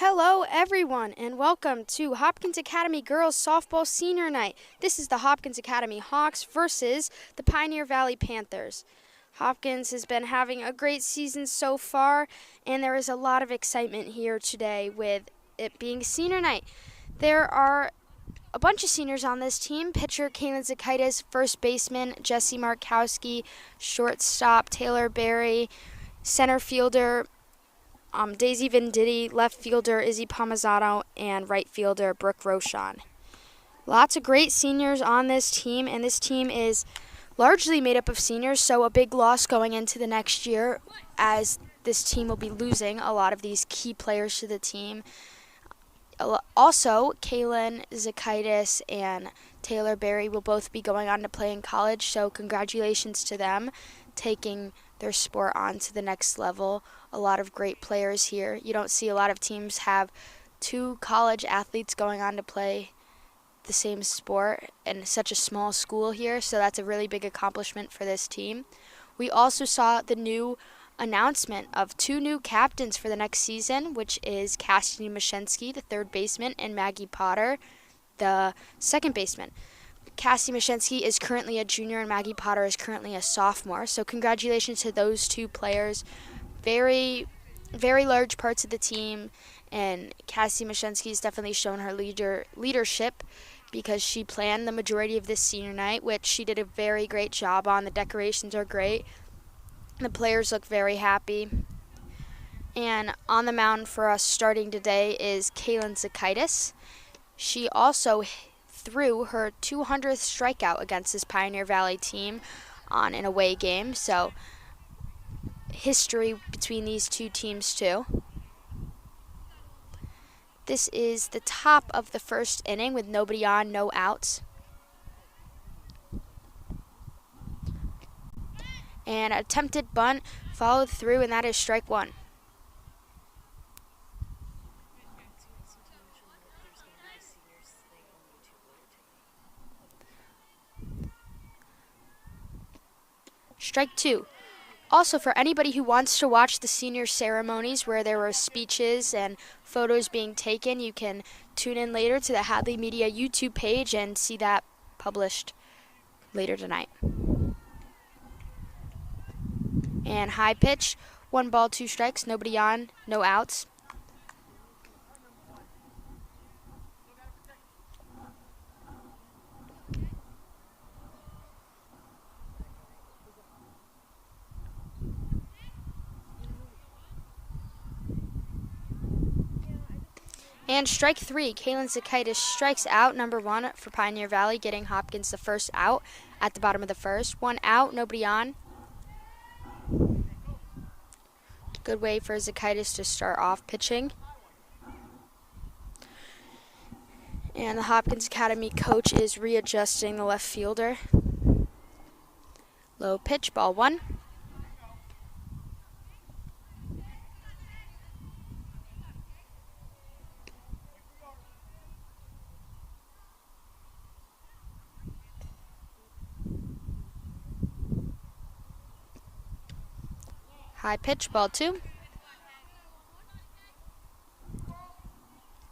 Hello everyone and welcome to Hopkins Academy Girls Softball Senior Night. This is the Hopkins Academy Hawks versus the Pioneer Valley Panthers. Hopkins has been having a great season so far, and there is a lot of excitement here today with it being senior night. There are a bunch of seniors on this team. Pitcher Kaylin Zakaitis, first baseman Jesse Markowski, shortstop Taylor Berry, center fielder Daisy Venditti, left fielder Izzy Palmazzano, and right fielder Brooke Rochon. Lots of great seniors on this team, and this team is largely made up of seniors, so a big loss going into the next year, as this team will be losing a lot of these key players to the team. Also, Kaylin Zakaitis and Taylor Berry will both be going on to play in college, so congratulations to them taking their sport on to the next level. A lot of great players here. You don't see a lot of teams have two college athletes going on to play the same sport in such a small school here, so that's a really big accomplishment for this team. We also saw the new announcement of two new captains for the next season, which is Cassidy Mashensky, the third baseman, and Maggie Potter, the second baseman. Cassie Mashensky is currently a junior and Maggie Potter is currently a sophomore. So congratulations to those two players. Very, very large parts of the team. And Cassie Mashensky has definitely shown her leadership because she planned the majority of this senior night, which she did a very great job on. The decorations are great. The players look very happy. And on the mound for us starting today is Kaylin Zakaitis. She also threw her 200th strikeout against this Pioneer Valley team on an away game. So history between these two teams too. This is the top of the first inning with nobody on, no outs. And attempted bunt followed through, and that is strike one. Strike two. Also, for anybody who wants to watch the senior ceremonies where there were speeches and photos being taken, you can tune in later to the Hadley Media YouTube page and see that published later tonight. And high pitch, 1 ball, 2 strikes, nobody on, no outs. And strike three, Kaylin Zakaitis strikes out, number one for Pioneer Valley, getting Hopkins the first out at the bottom of the first. 1 out, nobody on. Good way for Zakaitis to start off pitching. And the Hopkins Academy coach is readjusting the left fielder. Low pitch, ball 1. High pitch, ball 2.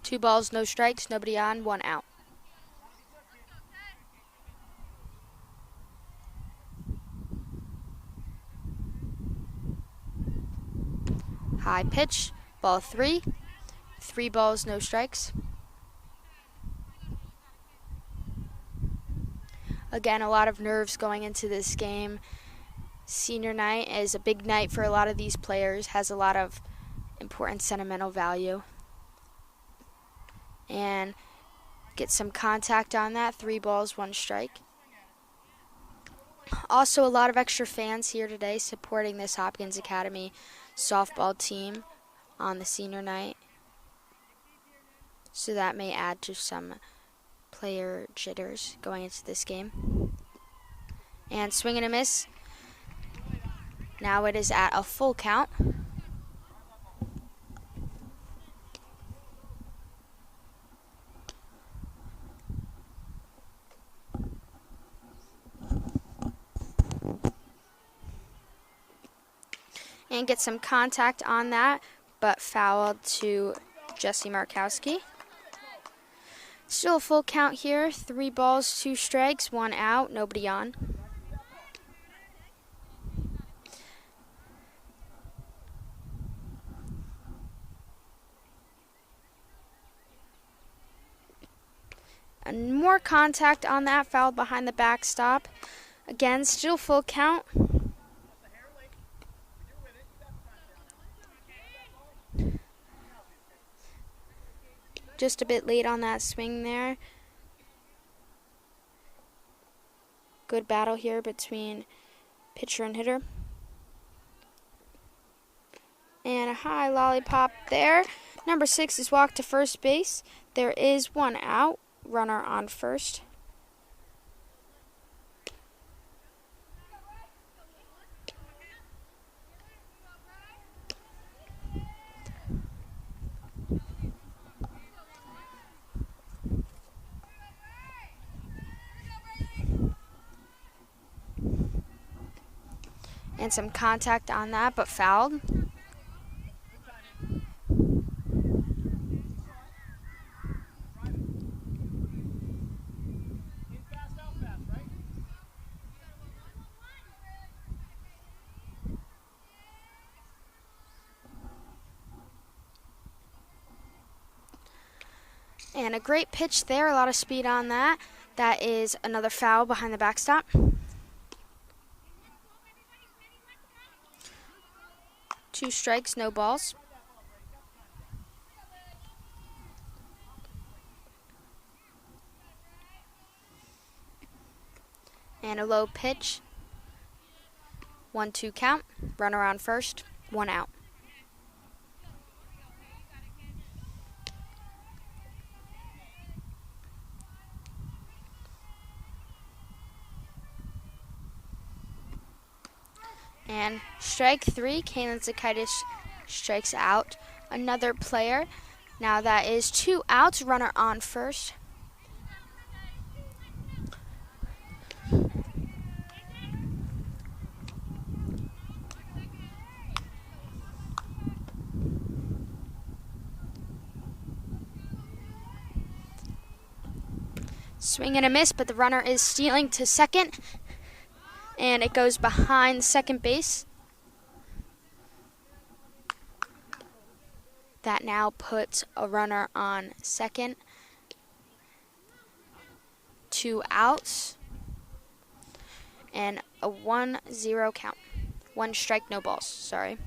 2 balls, no strikes, nobody on, 1 out. High pitch, ball 3. 3 balls, no strikes. Again, a lot of nerves going into this game. Senior night is a big night for a lot of these players, has a lot of important sentimental value. And get some contact on that, 3 balls, 1 strike. Also, a lot of extra fans here today supporting this Hopkins Academy softball team on the senior night. So that may add to some player jitters going into this game. And swing and a miss. Now it is at a full count. And get some contact on that, but fouled to Jesse Markowski. Still a full count here. 3 balls, 2 strikes, 1 out, nobody on. And more contact on that, foul behind the backstop. Again, still full count. Just a bit late on that swing there. Good battle here between pitcher and hitter. And a high lollipop there. Number 6 is walked to first base. There is 1 out. Runner on first. And some contact on that, but fouled. And a great pitch there, a lot of speed on that. That is another foul behind the backstop. 2 strikes, no balls. And a low pitch. 1-2 count. Runner on first, 1 out. And strike 3, Kaylin Zakaitis strikes out another player. Now that is 2 outs, runner on first. Swing and a miss, but the runner is stealing to second. And it goes behind second base. That now puts a runner on second. 2 outs. And a 1-0 count. 1 strike, no balls, sorry.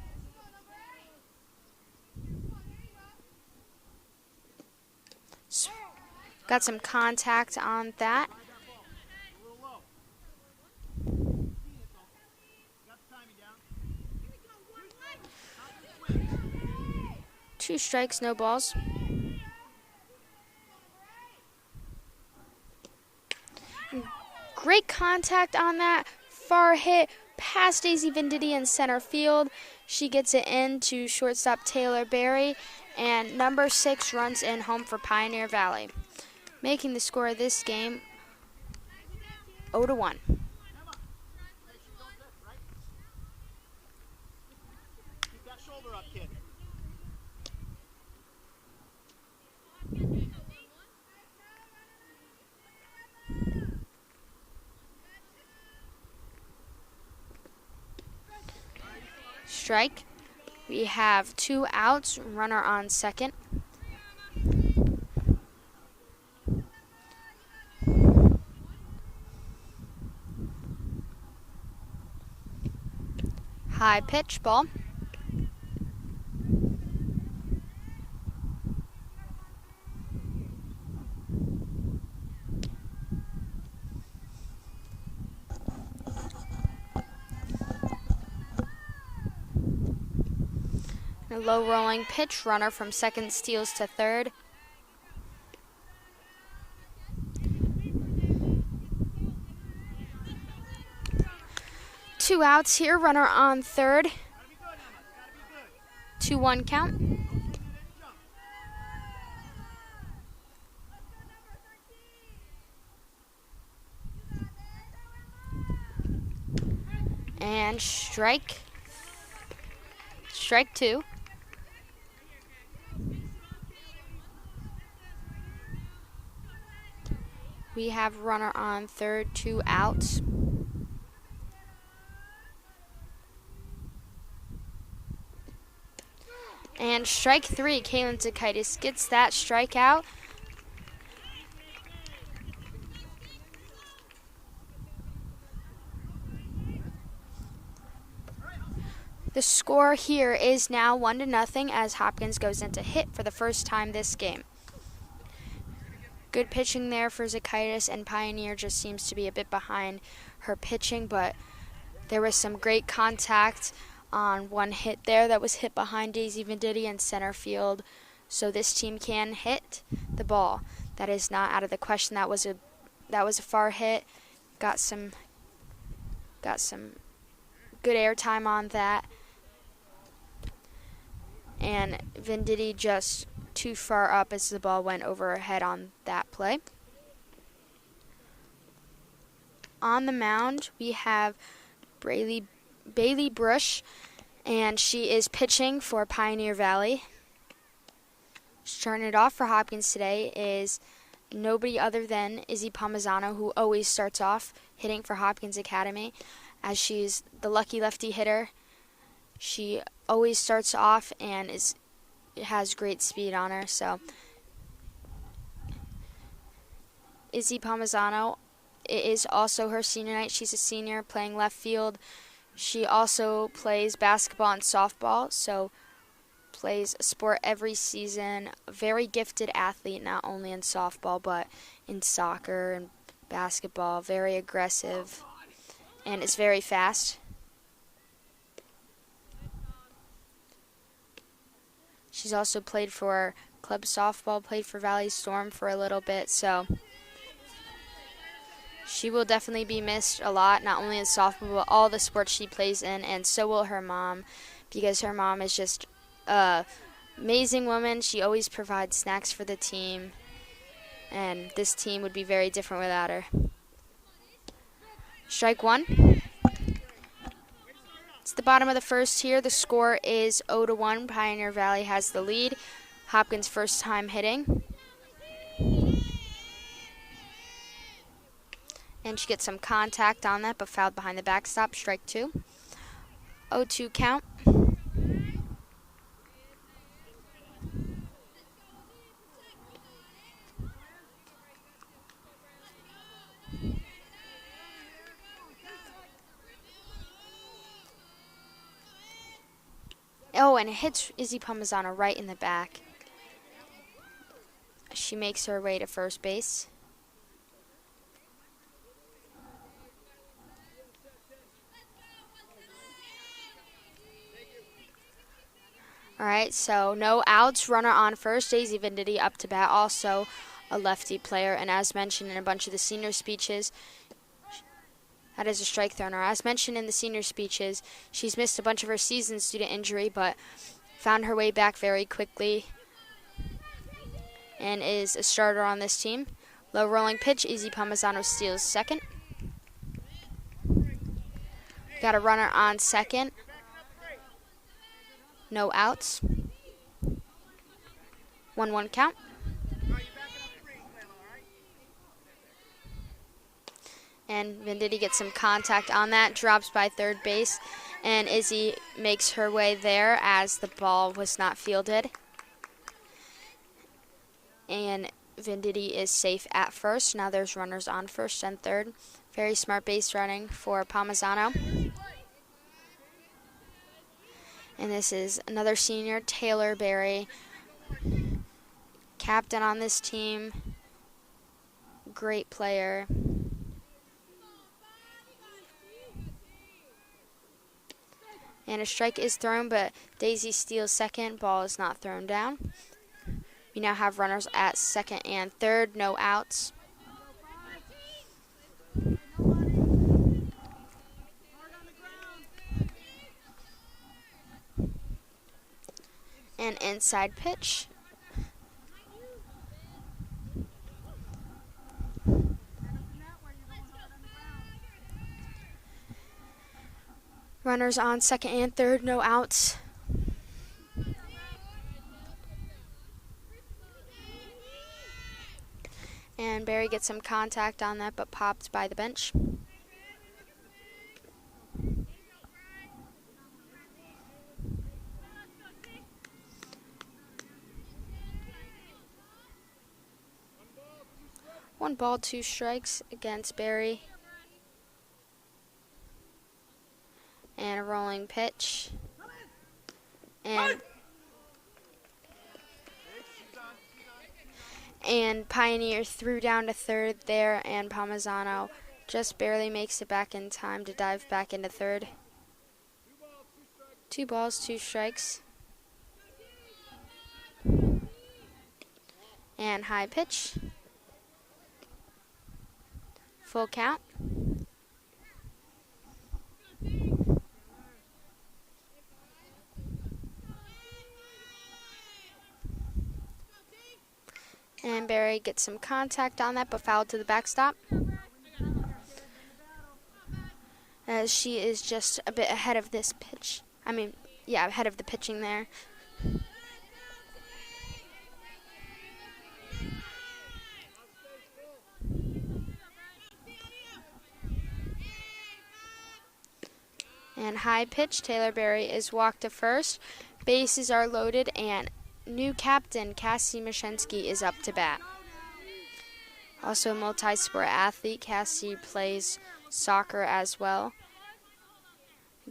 Got some contact on that. Two strikes, no balls. Great contact on that. Far hit past Daisy Venditti in center field. She gets it in to shortstop Taylor Berry. And number 6 runs in home for Pioneer Valley, making the score of this game 0-1. Strike. We have 2 outs, runner on second. High pitch, ball. A low rolling pitch, runner from second steals to third. Two outs here, runner on third. 2-1 count. And strike. Strike 2. We have runner on third, 2 outs. And strike 3, Kaylin Zakaitis gets that strikeout. The score here is now 1-0 as Hopkins goes into hit for the first time this game. Good pitching there for Zakaitis, and Pioneer just seems to be a bit behind her pitching, but there was some great contact on one hit there that was hit behind Daisy Venditti in center field. So this team can hit the ball. That is not out of the question. That was a far hit. Got some good airtime on that. And Venditti just too far up as the ball went over her head on that play. On the mound, we have Bailey Brush, and she is pitching for Pioneer Valley. Starting it off for Hopkins today is nobody other than Izzy Palmisano, who always starts off hitting for Hopkins Academy, as she's the lucky lefty hitter. She always starts off and has great speed on her. So Izzy Palmisano, it is also her senior night. She's a senior playing left field. She also plays basketball and softball, so plays a sport every season. A very gifted athlete, not only in softball, but in soccer and basketball. Very aggressive, and is very fast. She's also played for club softball, played for Valley Storm for a little bit, so she will definitely be missed a lot, not only in softball, but all the sports she plays in, and so will her mom, because her mom is just an amazing woman. She always provides snacks for the team, and this team would be very different without her. Strike 1. It's the bottom of the first here. The score is 0-1. Pioneer Valley has the lead. Hopkins' first time hitting. And she gets some contact on that, but fouled behind the backstop. Strike 2. 0-2 count. Oh, and it hits Izzy Palmisano right in the back. She makes her way to first base. All right, so no outs, runner on first. Daisy Venditti up to bat, also a lefty player. And as mentioned in a bunch of the senior speeches, that is a strike thrower. As mentioned in the senior speeches, she's missed a bunch of her seasons due to injury, but found her way back very quickly and is a starter on this team. Low rolling pitch, Izzy Palmisano steals second. Got a runner on second. No outs. 1-1 count. And Venditti gets some contact on that, drops by third base, and Izzy makes her way there as the ball was not fielded. And Venditti is safe at first. Now there's runners on first and third. Very smart base running for Palmisano. And this is another senior, Taylor Berry, captain on this team, great player. And a strike is thrown, but Daisy steals second. Ball is not thrown down. We now have runners at second and third, no outs. An inside pitch. Runners on second and third, no outs. And Barry gets some contact on that, but popped by the bench. One ball, two strikes against Barry. And a rolling pitch. And Pioneer threw down to third there, and Palmisano just barely makes it back in time to dive back into third. 2 balls, 2 strikes. And high pitch. Full count. And Barry gets some contact on that, but fouled to the backstop. As she is just a bit ahead of this pitch. Ahead of the pitching there. And high pitch, Taylor Barry is walked to first. Bases are loaded, and new captain Cassie Mashensky is up to bat. Also a multi-sport athlete, Cassie plays soccer as well.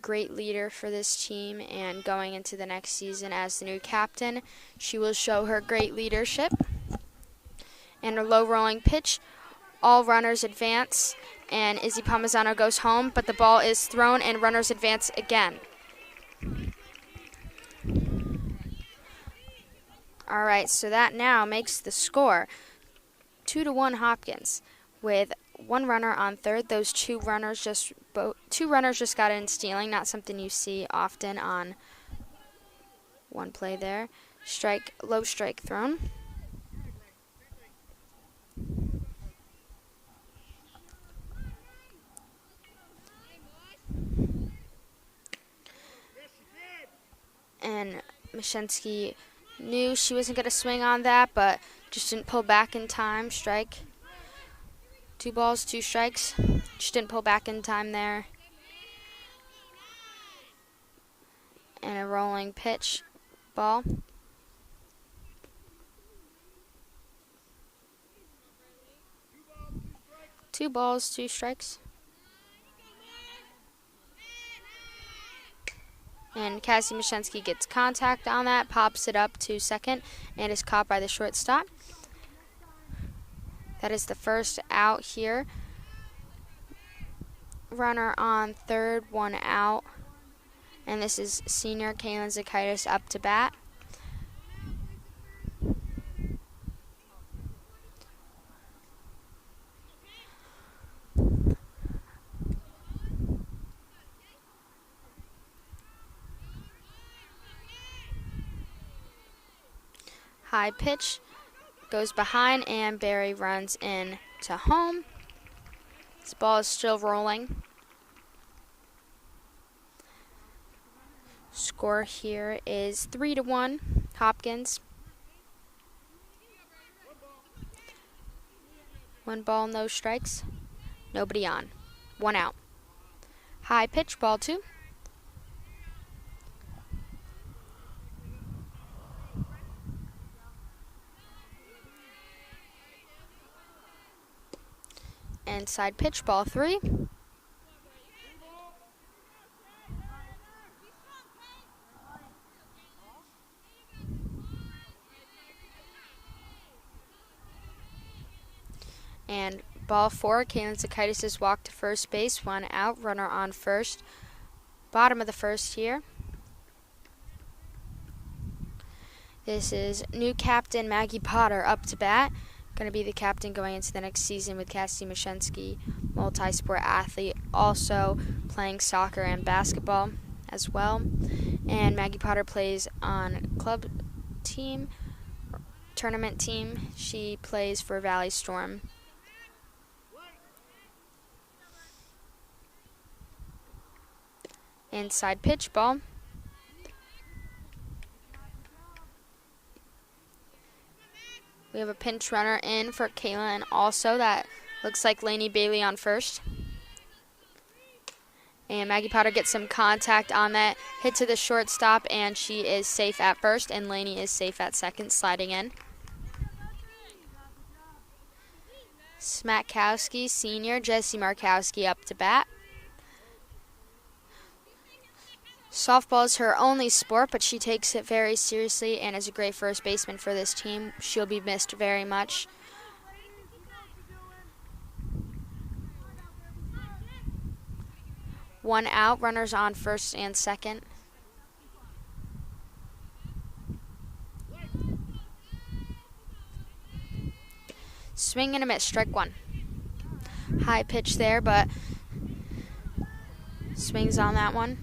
Great leader for this team, and going into the next season as the new captain, she will show her great leadership. And a low rolling pitch, all runners advance, and Izzy Palmisano goes home, but the ball is thrown and runners advance again. All right, so that now makes the score 2-1 Hopkins, with 1 runner on third. Those two runners just got in stealing, not something you see often on one play there. Low strike thrown. And Mashensky knew she wasn't going to swing on that, but just didn't pull back in time. Strike. 2 balls, 2 strikes. Just didn't pull back in time there. And a rolling pitch. Ball. 2 balls, 2 strikes. And Cassie Mashensky gets contact on that, pops it up to second, and is caught by the shortstop. That is the first out here. Runner on third, 1 out. And this is senior Kaylin Zakaitis up to bat. High pitch goes behind, and Barry runs in to home. This ball is still rolling. Score here is 3-1 Hopkins. 1 ball, no strikes. Nobody on. 1 out. High pitch, ball 2. Inside pitch, ball 3. And ball 4, Kaylin Zakaitis is walked to first base, 1 out, runner on first. Bottom of the first here. This is new captain Maggie Potter up to bat. Going to be the captain going into the next season with Cassie Mashensky, multi-sport athlete, also playing soccer and basketball as well. And Maggie Potter plays on club team, tournament team. She plays for Valley Storm. Inside pitch, ball. We have a pinch runner in for Kayla, and also that looks like Lainey Bailey on first. And Maggie Potter gets some contact on that hit to the shortstop, and she is safe at first, and Lainey is safe at second, sliding in. Smatkowski, senior, Jessie Markowski up to bat. Softball is her only sport, but she takes it very seriously and is a great first baseman for this team. She'll be missed very much. One out, runners on first and second. Swing and a miss, strike one. High pitch there, but swings on that one.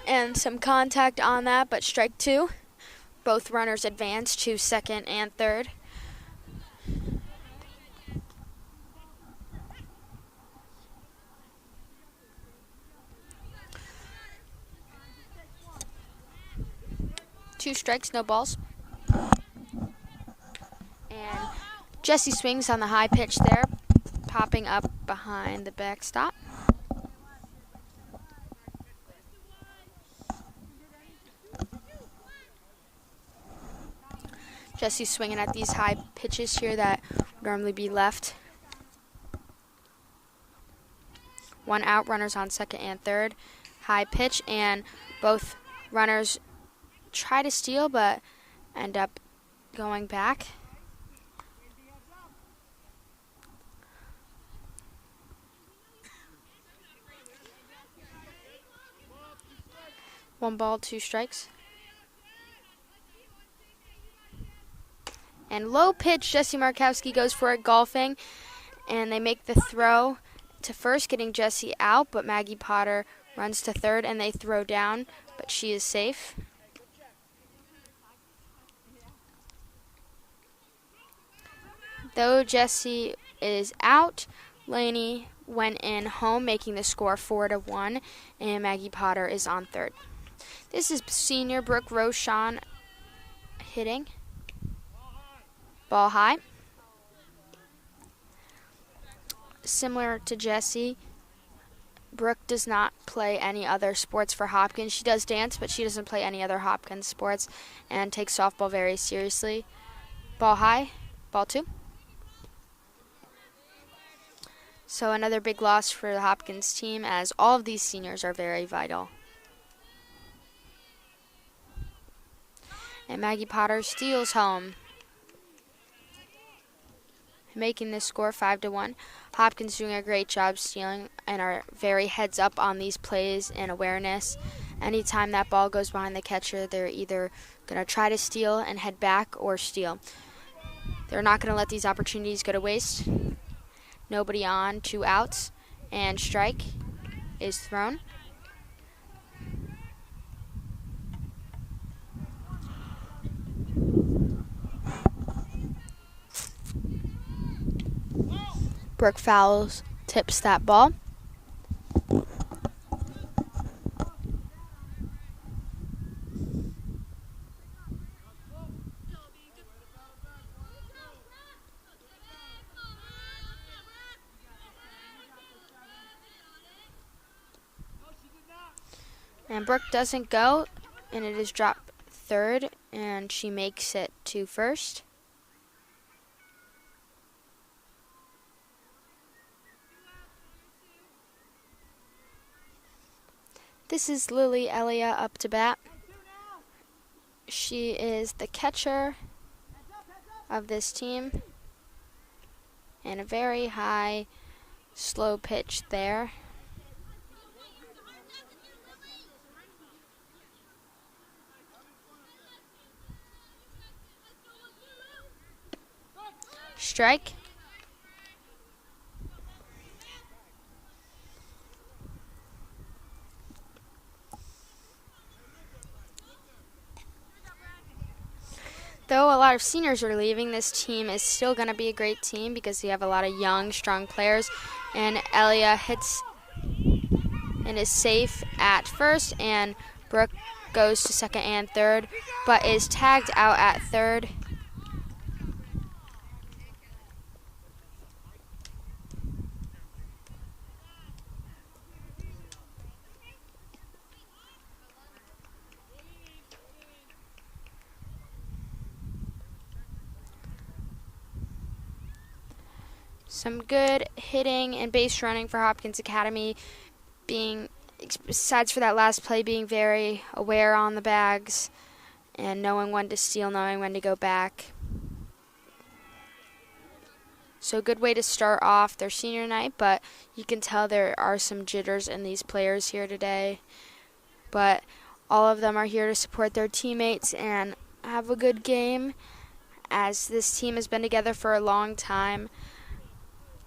And some contact on that, but strike two. Both runners advance to second and third. Two strikes, no balls. And Jessie swings on the high pitch there, popping up behind the backstop. Jessie swinging at these high pitches here that would normally be left. One out, runners on second and third. High pitch, and both runners try to steal but end up going back. One ball, two strikes. And low pitch, Jessie Markowski goes for it, golfing, and they make the throw to first, getting Jessie out, but Maggie Potter runs to third, and they throw down, but she is safe. Though Jessie is out, Lainey went in home, making the score 4-1, and Maggie Potter is on third. This is senior Brooke Rochon hitting. Ball high. Similar to Jessie, Brooke does not play any other sports for Hopkins. She does dance, but she doesn't play any other Hopkins sports and takes softball very seriously. Ball high, ball two. So another big loss for the Hopkins team, as all of these seniors are very vital. And Maggie Potter steals home, making this score 5-1. Hopkins doing a great job stealing and are very heads up on these plays and awareness. Anytime that ball goes behind the catcher, they're either going to try to steal and head back or steal. They're not going to let these opportunities go to waste. Nobody on, two outs, and strike is thrown. Brooke fouls, tips that ball. And Brooke doesn't go, and it is dropped third, and she makes it to first. This is Lily Elia up to bat. She is the catcher of this team. And a very high, slow pitch there. Strike. Though a lot of seniors are leaving, this team is still going to be a great team because we have a lot of young, strong players. And Elia hits and is safe at first, and Brooke goes to second and third, but is tagged out at third. Some good hitting and base running for Hopkins Academy, besides for that last play, being very aware on the bags and knowing when to steal, knowing when to go back. So a good way to start off their senior night, but you can tell there are some jitters in these players here today. But all of them are here to support their teammates and have a good game, as this team has been together for a long time.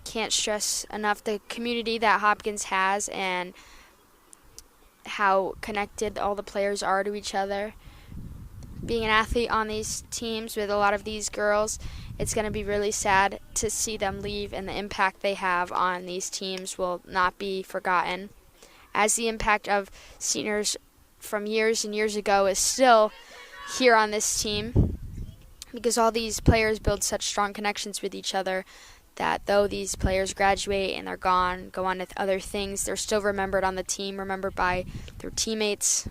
Can't stress enough the community that Hopkins has and how connected all the players are to each other. Being an athlete on these teams with a lot of these girls, it's going to be really sad to see them leave, and the impact they have on these teams will not be forgotten, as the impact of seniors from years and years ago is still here on this team, because all these players build such strong connections with each other that though these players graduate and they're gone, go on to other things, they're still remembered on the team, remembered by their teammates,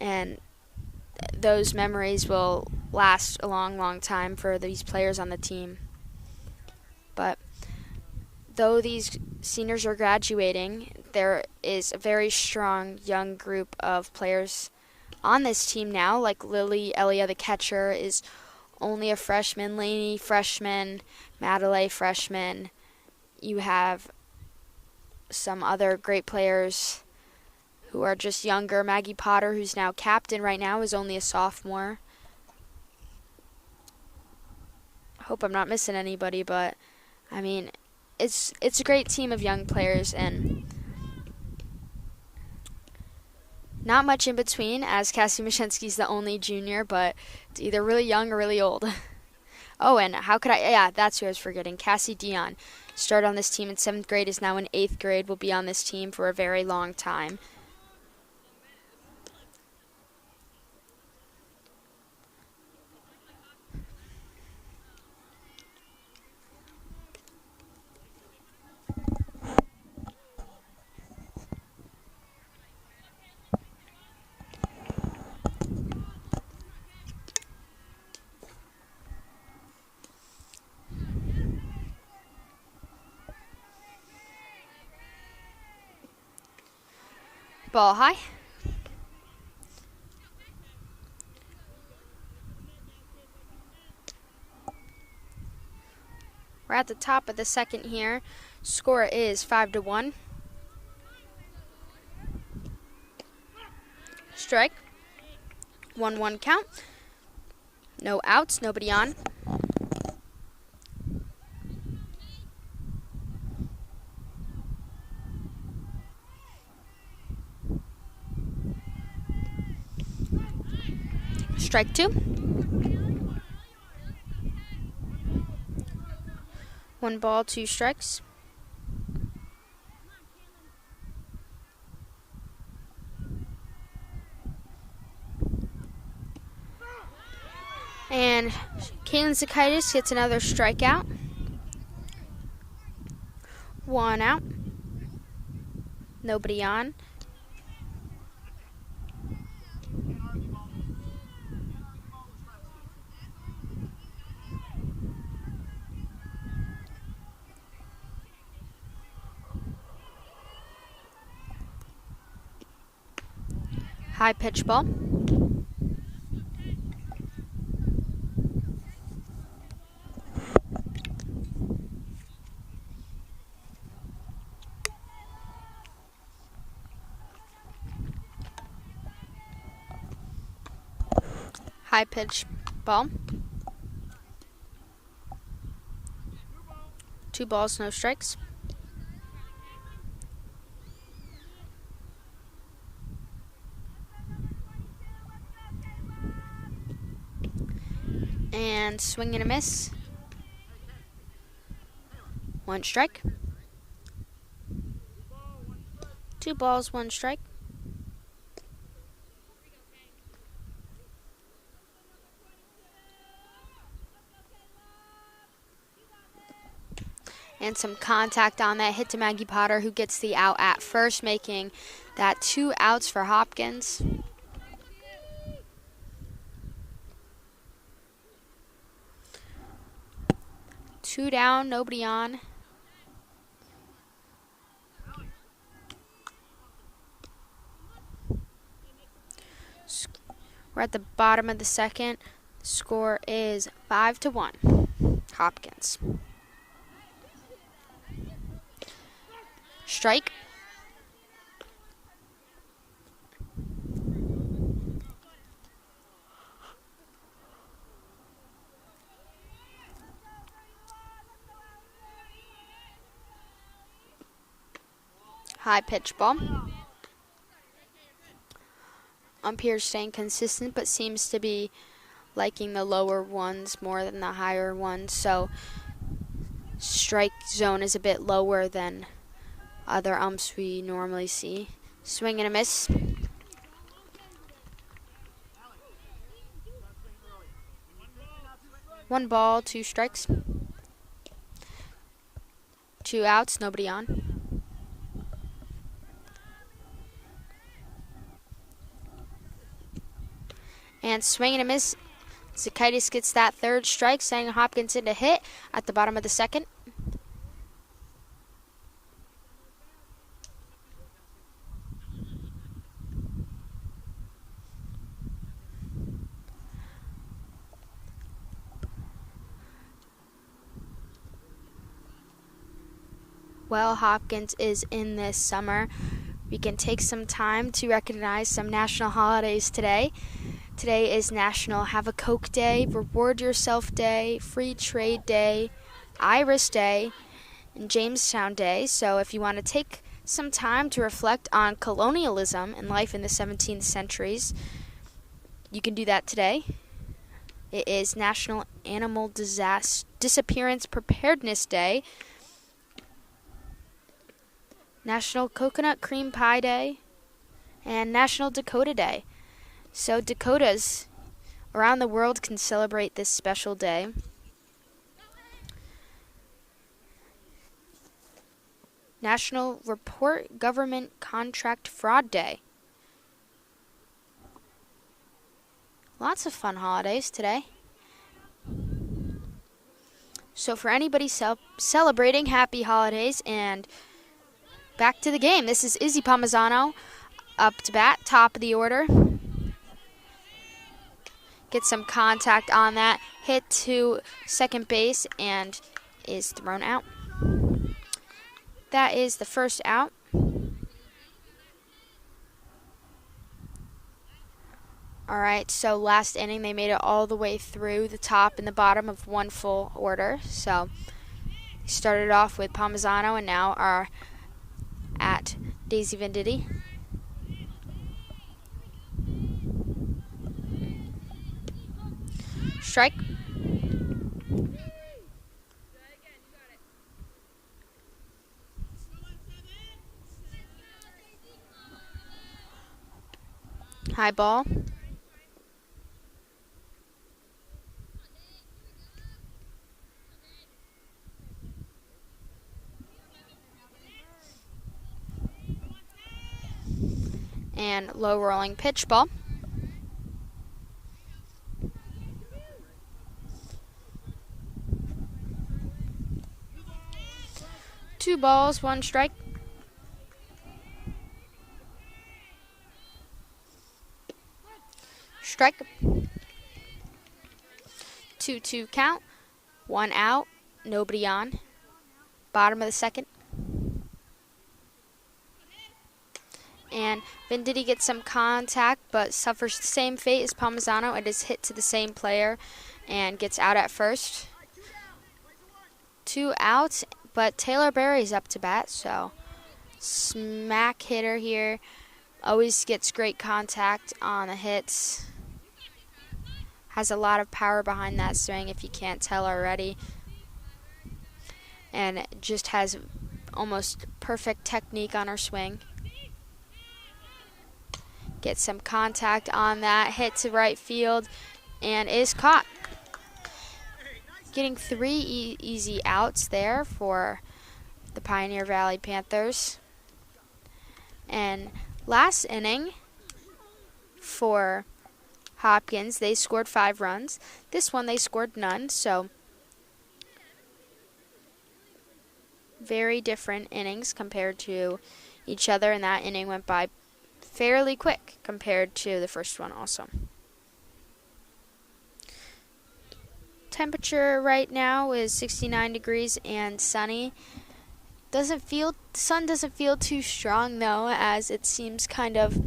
and those memories will last a long, long time for these players on the team. But though these seniors are graduating, there is a very strong young group of players on this team now, like Lily Elia, the catcher, is only a freshman, Lainey, freshman, Madelay, freshman. You have some other great players who are just younger. Maggie Potter, who's now captain right now, is only a sophomore. I hope I'm not missing anybody, but I mean, it's a great team of young players, and not much in between, as Cassie Mashensky's the only junior, but it's either really young or really old. Oh, and that's who I was forgetting. Cassie Dion started on this team in 7th grade, is now in 8th grade, will be on this team for a very long time. Ball high. We're at the top of the second here. Score is 5-1. Strike. 1-1 count. No outs, nobody on. Strike 2. 1 ball, 2 strikes. And Caitlin Zakaitis gets another strikeout. 1 out. Nobody on. High pitch ball. High pitch ball. 2 balls, no strikes. And swing and a miss. 1 strike. 2 balls, 1 strike. And some contact on that hit to Maggie Potter, who gets the out at first, making that 2 outs for Hopkins. Two down, nobody on. We're at the bottom of the second. The score is 5-1, Hopkins. Strike. High pitch ball. Umpire staying consistent, but seems to be liking the lower ones more than the higher ones. So strike zone is a bit lower than other umps we normally see. Swing and a miss. One ball, 2 strikes. 2 outs, nobody on. And swing and a miss. Zakaitis gets that 3rd strike, sending Hopkins into hit at the bottom of the second. Well, Hopkins is in this summer. We can take some time to recognize some national holidays today. Today is National Have a Coke Day, Reward Yourself Day, Free Trade Day, Iris Day, and Jamestown Day. So if you want to take some time to reflect on colonialism and life in the 17th centuries, you can do that today. It is National Animal Disappearance Preparedness Day, National Coconut Cream Pie Day, and National Dakota Day. So Dakotas around the world can celebrate this special day. National Report Government Contract Fraud Day. Lots of fun holidays today. So for anybody celebrating, happy holidays, and back to the game. This is Izzy Palmisano up to bat, top of the order. Get some contact on that, hit to second base, and is thrown out. That is the first out. All right, so last inning they made it all the way through the top and the bottom of 1 full order. So started off with Palmisano and now are at Daisy Venditti. Strike. High ball. And low rolling pitch ball. Two balls, 1 strike. Strike. 2-2 count. 1 out. Nobody on. Bottom of the second. And Venditti gets some contact, but suffers the same fate as Palmisano. It is hit to the same player and gets out at first. 2 outs, but Taylor Berry's up to bat, so smack hitter here. Always gets great contact on the hits. Has a lot of power behind that swing, if you can't tell already. And just has almost perfect technique on her swing. Get some contact on that, hit to right field, and is caught. Getting 3 easy outs there for the Pioneer Valley Panthers. And last inning for Hopkins, they scored 5 runs. This one they scored none, so very different innings compared to each other, and that inning went by fairly quick compared to the first one also. Temperature right now is 69 degrees and sunny. The sun doesn't feel too strong though, as it seems kind of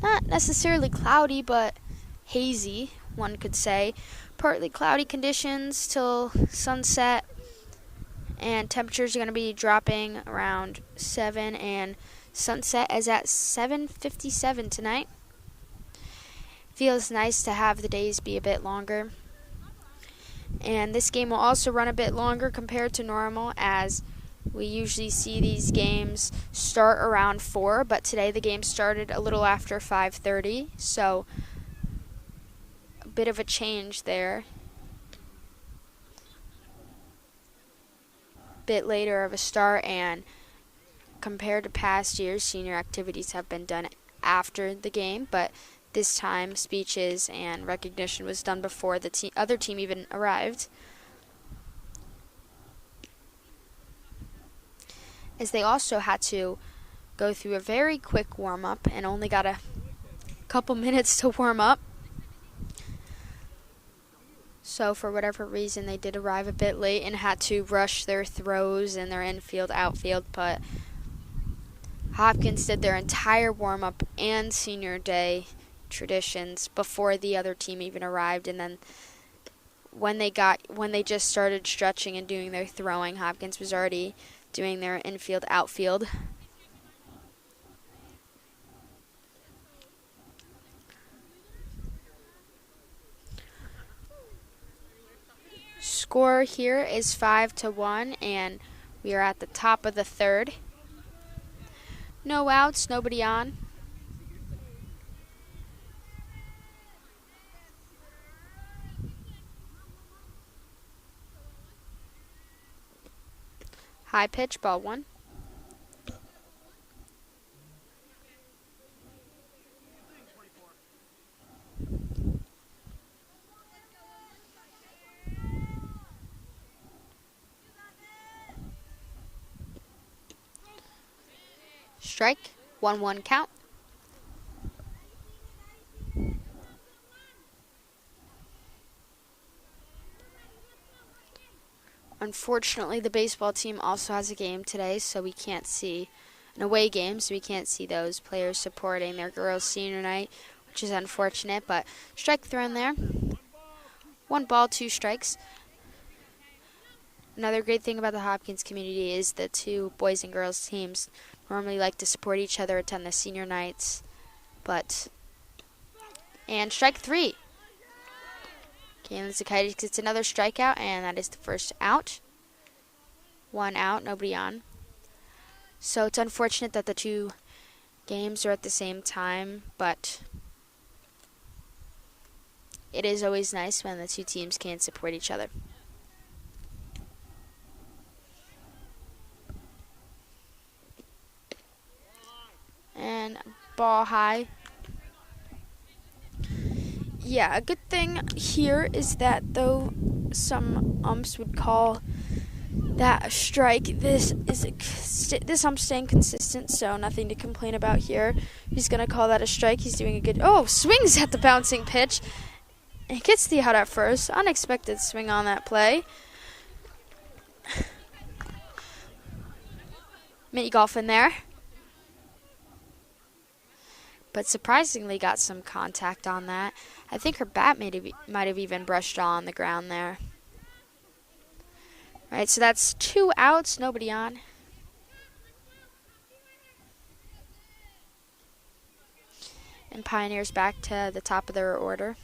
not necessarily cloudy, but hazy, one could say. Partly cloudy conditions till sunset, and temperatures are going to be dropping around 7, and sunset is at 7:57 tonight. Feels nice to have the days be a bit longer. And this game will also run a bit longer compared to normal, as we usually see these games start around 4, but today the game started a little after 5:30, so a bit of a change there. Bit later of a start, and compared to past years, senior activities have been done after the game, but this time speeches and recognition was done before the other team even arrived, as they also had to go through a very quick warm-up and only got a couple minutes to warm up. So for whatever reason, they did arrive a bit late and had to rush their throws and their infield, outfield, but Hopkins did their entire warm-up and senior day traditions before the other team even arrived, and then when they just started stretching and doing their throwing, Hopkins was already doing their infield, outfield. Score here is 5-1, and we are at the top of the third. No outs, nobody on. High pitch, ball 1. Strike, 1-1 count. Unfortunately, the baseball team also has a game today, so we can't see an away game, so we can't see those players supporting their girls' senior night, which is unfortunate, but strike thrown there. 1 ball, 2 strikes. Another great thing about the Hopkins community is the 2 boys and girls teams normally like to support each other, attend the senior nights, and strike 3. Zakaitis gets another strikeout, and that is the first out. 1 out, nobody on. So it's unfortunate that the 2 games are at the same time, but it is always nice when the 2 teams can support each other. And ball high. Yeah, a good thing here is that though some umps would call that a strike, this ump's staying consistent, so nothing to complain about here. He's going to call that a strike. He's doing a good... Oh, swings at the bouncing pitch. He gets the out at first. Unexpected swing on that play. Mini golf in there. But surprisingly got some contact on that. I think her bat might have even brushed on the ground there. All right, so that's 2 outs, nobody on. And Pioneers back to the top of their order.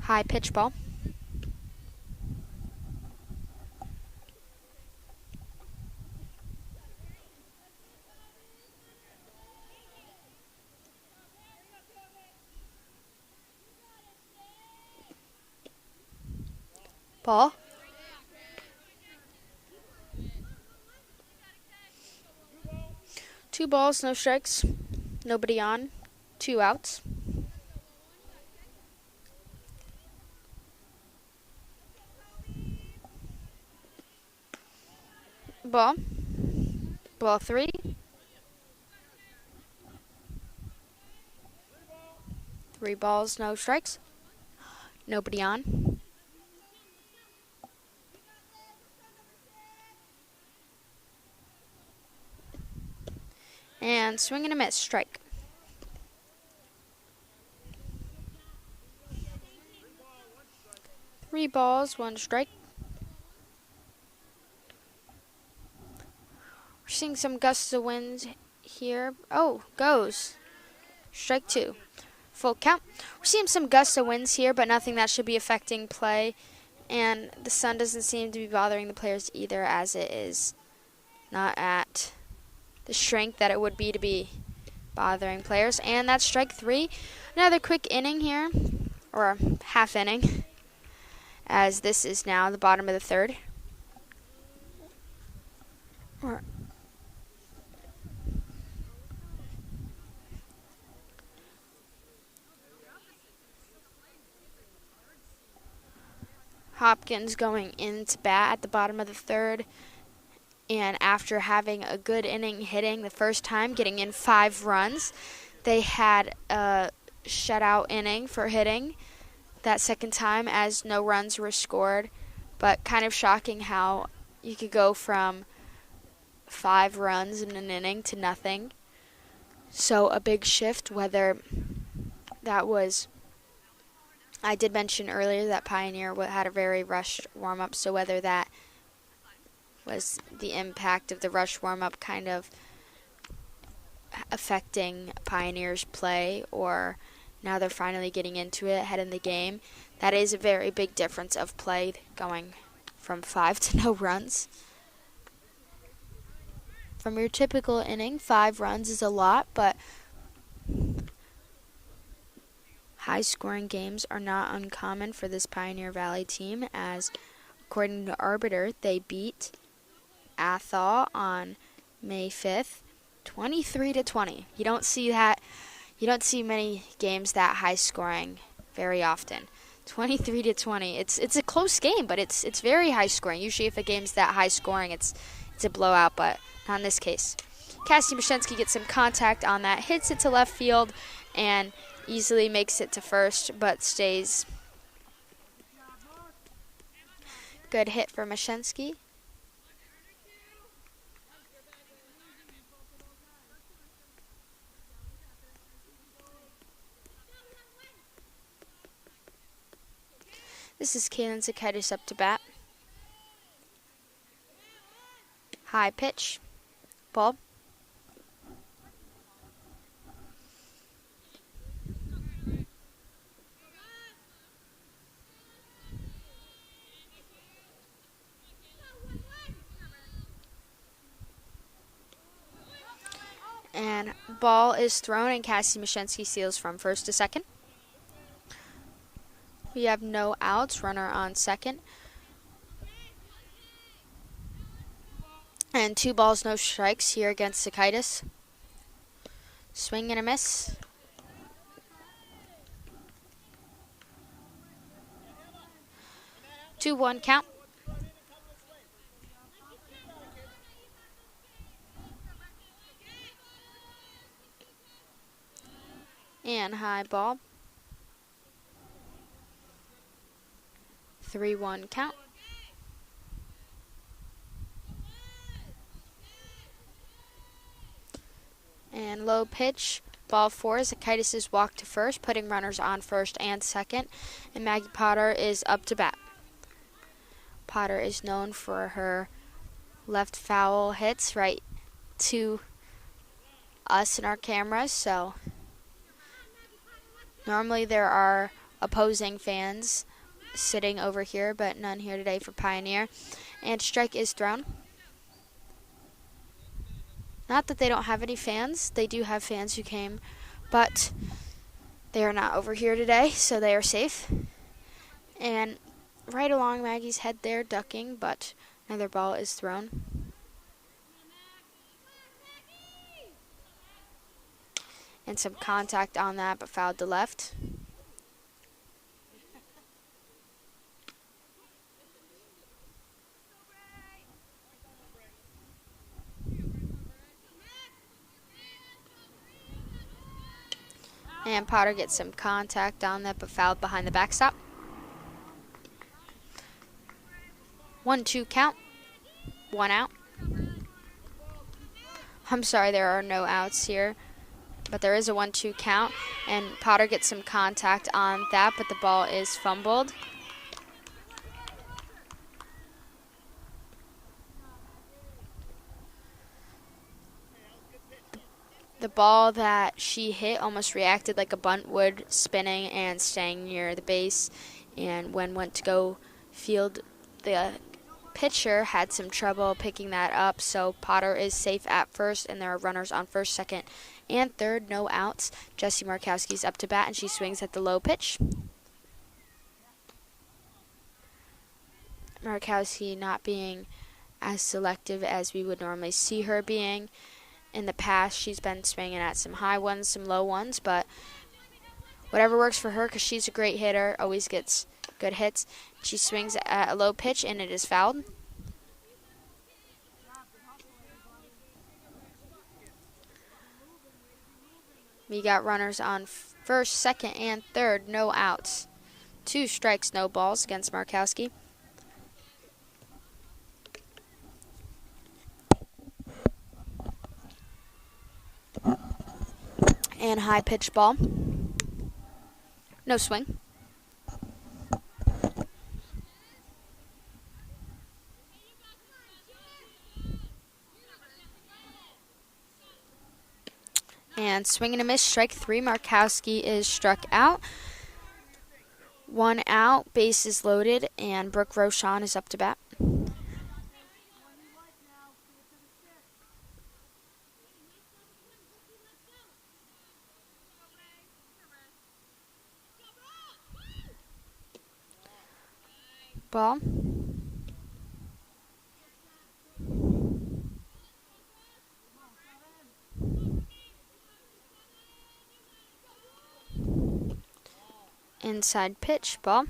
High pitch ball. Ball. Two balls, no strikes, nobody on, 2 outs. Ball. Ball 3. 3 balls, no strikes, nobody on. And swing and a miss, strike. Three balls, 1 strike. We're seeing some gusts of wind here. Oh, goes. Strike 2. Full count. We're seeing some gusts of winds here, but nothing that should be affecting play. And the sun doesn't seem to be bothering the players either, as it is not at the strength that it would be to be bothering players. And that's strike 3. Another quick inning here, or half inning, as this is now the bottom of the 3rd. Hopkins going into bat at the bottom of the 3rd. And after having a good inning hitting the first time, getting in 5 runs, they had a shutout inning for hitting that second time as no runs were scored. But kind of shocking how you could go from 5 runs in an inning to nothing. So a big shift, whether that was, I did mention earlier that Pioneer had a very rushed warm-up, so whether that was the impact of the rush warm-up kind of affecting Pioneer's play, or now they're finally getting into it ahead in the game. That is a very big difference of play, going from 5 to no runs. From your typical inning, 5 runs is a lot, but high-scoring games are not uncommon for this Pioneer Valley team, as according to Arbiter, they beat Athol on May 5th, 23-20. You don't see that. You don't see many games that high-scoring very often. 23-20. It's a close game, but it's very high-scoring. Usually, if a game's that high-scoring, it's a blowout, but not in this case. Cassie Mashensky gets some contact on that, hits it to left field, and easily makes it to first, but stays. Good hit for Mashensky. This is Kaylin Zakaitis up to bat. High pitch. Ball. And ball is thrown, and Cassie Mashensky steals from first to second. We have no outs, runner on second. And 2 balls, no strikes here against Zakaitis. Swing and a miss. Two, 1 count. And high ball. 3-1 count. And low pitch. Ball 4. Zakaitis is walked to first, putting runners on first and second. And Maggie Potter is up to bat. Potter is known for her left foul hits right to us and our cameras, so normally there are opposing fans sitting over here, but none here today for Pioneer. And strike is thrown. Not that they don't have any fans. They do have fans who came, but they are not over here today, so they are safe. And right along Maggie's head there, ducking, but another ball is thrown. And some contact on that, but fouled to left. And Potter gets some contact on that, but fouled behind the backstop. 1-2 count. 1 out. I'm sorry, there are no outs here, but there is a 1-2 count, and Potter gets some contact on that, but the ball is fumbled. The ball that she hit almost reacted like a bunt would, spinning and staying near the base, and when went to go field, the pitcher had some trouble picking that up, so Potter is safe at first, and there are runners on first, second, and third, no outs. Jessie Markowski's up to bat, and she swings at the low pitch. Markowski not being as selective as we would normally see her being. In the past, she's been swinging at some high ones, some low ones, but whatever works for her, because she's a great hitter, always gets good hits. She swings at a low pitch, and it is fouled. We got runners on first, second, and third, no outs. 2 strikes, no balls against Markowski. And high pitch ball. No swing. And swing and a miss, strike 3. Markowski is struck out. 1 out, base is loaded, and Brooke Rochon is up to bat. Ball. Inside pitch, ball.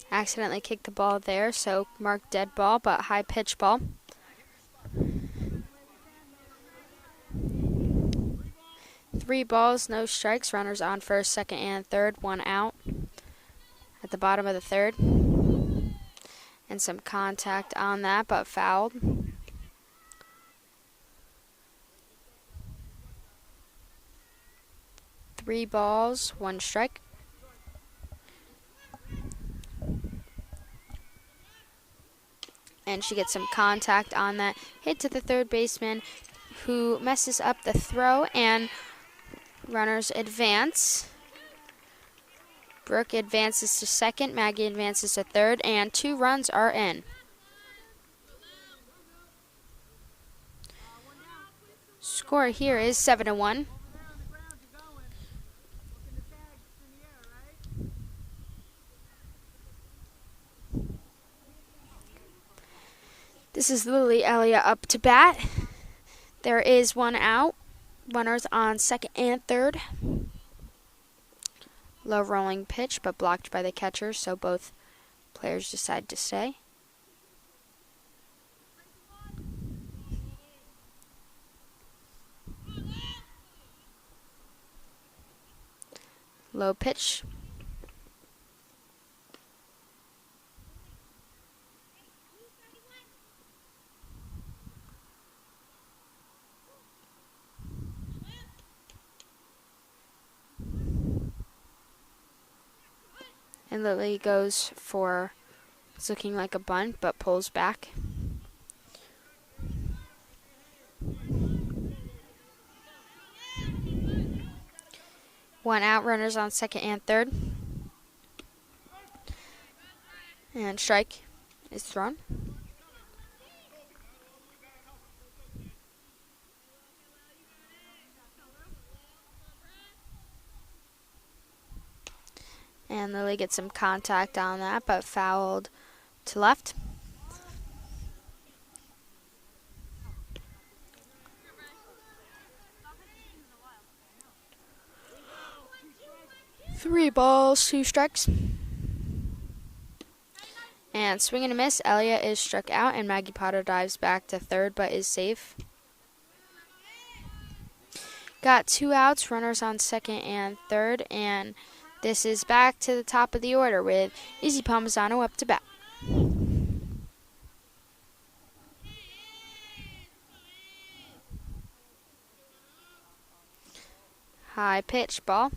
Accidentally kicked the ball there, so marked dead ball, but high pitch ball. Three balls, no strikes. Runners on first, second, and third. 1 out at the bottom of the third. And some contact on that, but fouled. Three balls, 1 strike. And she gets some contact on that. Hit to the third baseman, who messes up the throw, and runners advance. Brooke advances to second, Maggie advances to third, and 2 runs are in. Score here is 7-1. This is Lily Elliott up to bat. There is 1 out. Runners on second and third. Low rolling pitch, but blocked by the catcher, so both players decide to stay. Low pitch. And Lily goes for, it's looking like a bunt, but pulls back. One out, runners on second and third. And strike is thrown. And Lily gets some contact on that, but fouled to left. Three balls, 2 strikes. And swing and a miss. Elliott is struck out, and Maggie Potter dives back to third, but is safe. Got 2 outs, runners on second and third, and this is back to the top of the order with Izzy Palmisano up to bat. High pitch ball.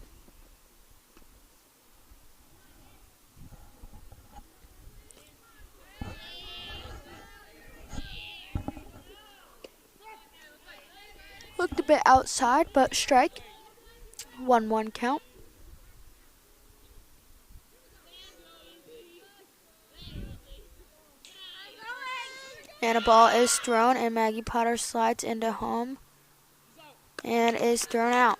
Looked a bit outside, but strike. 1-1 count. And a ball is thrown, and Maggie Potter slides into home and is thrown out.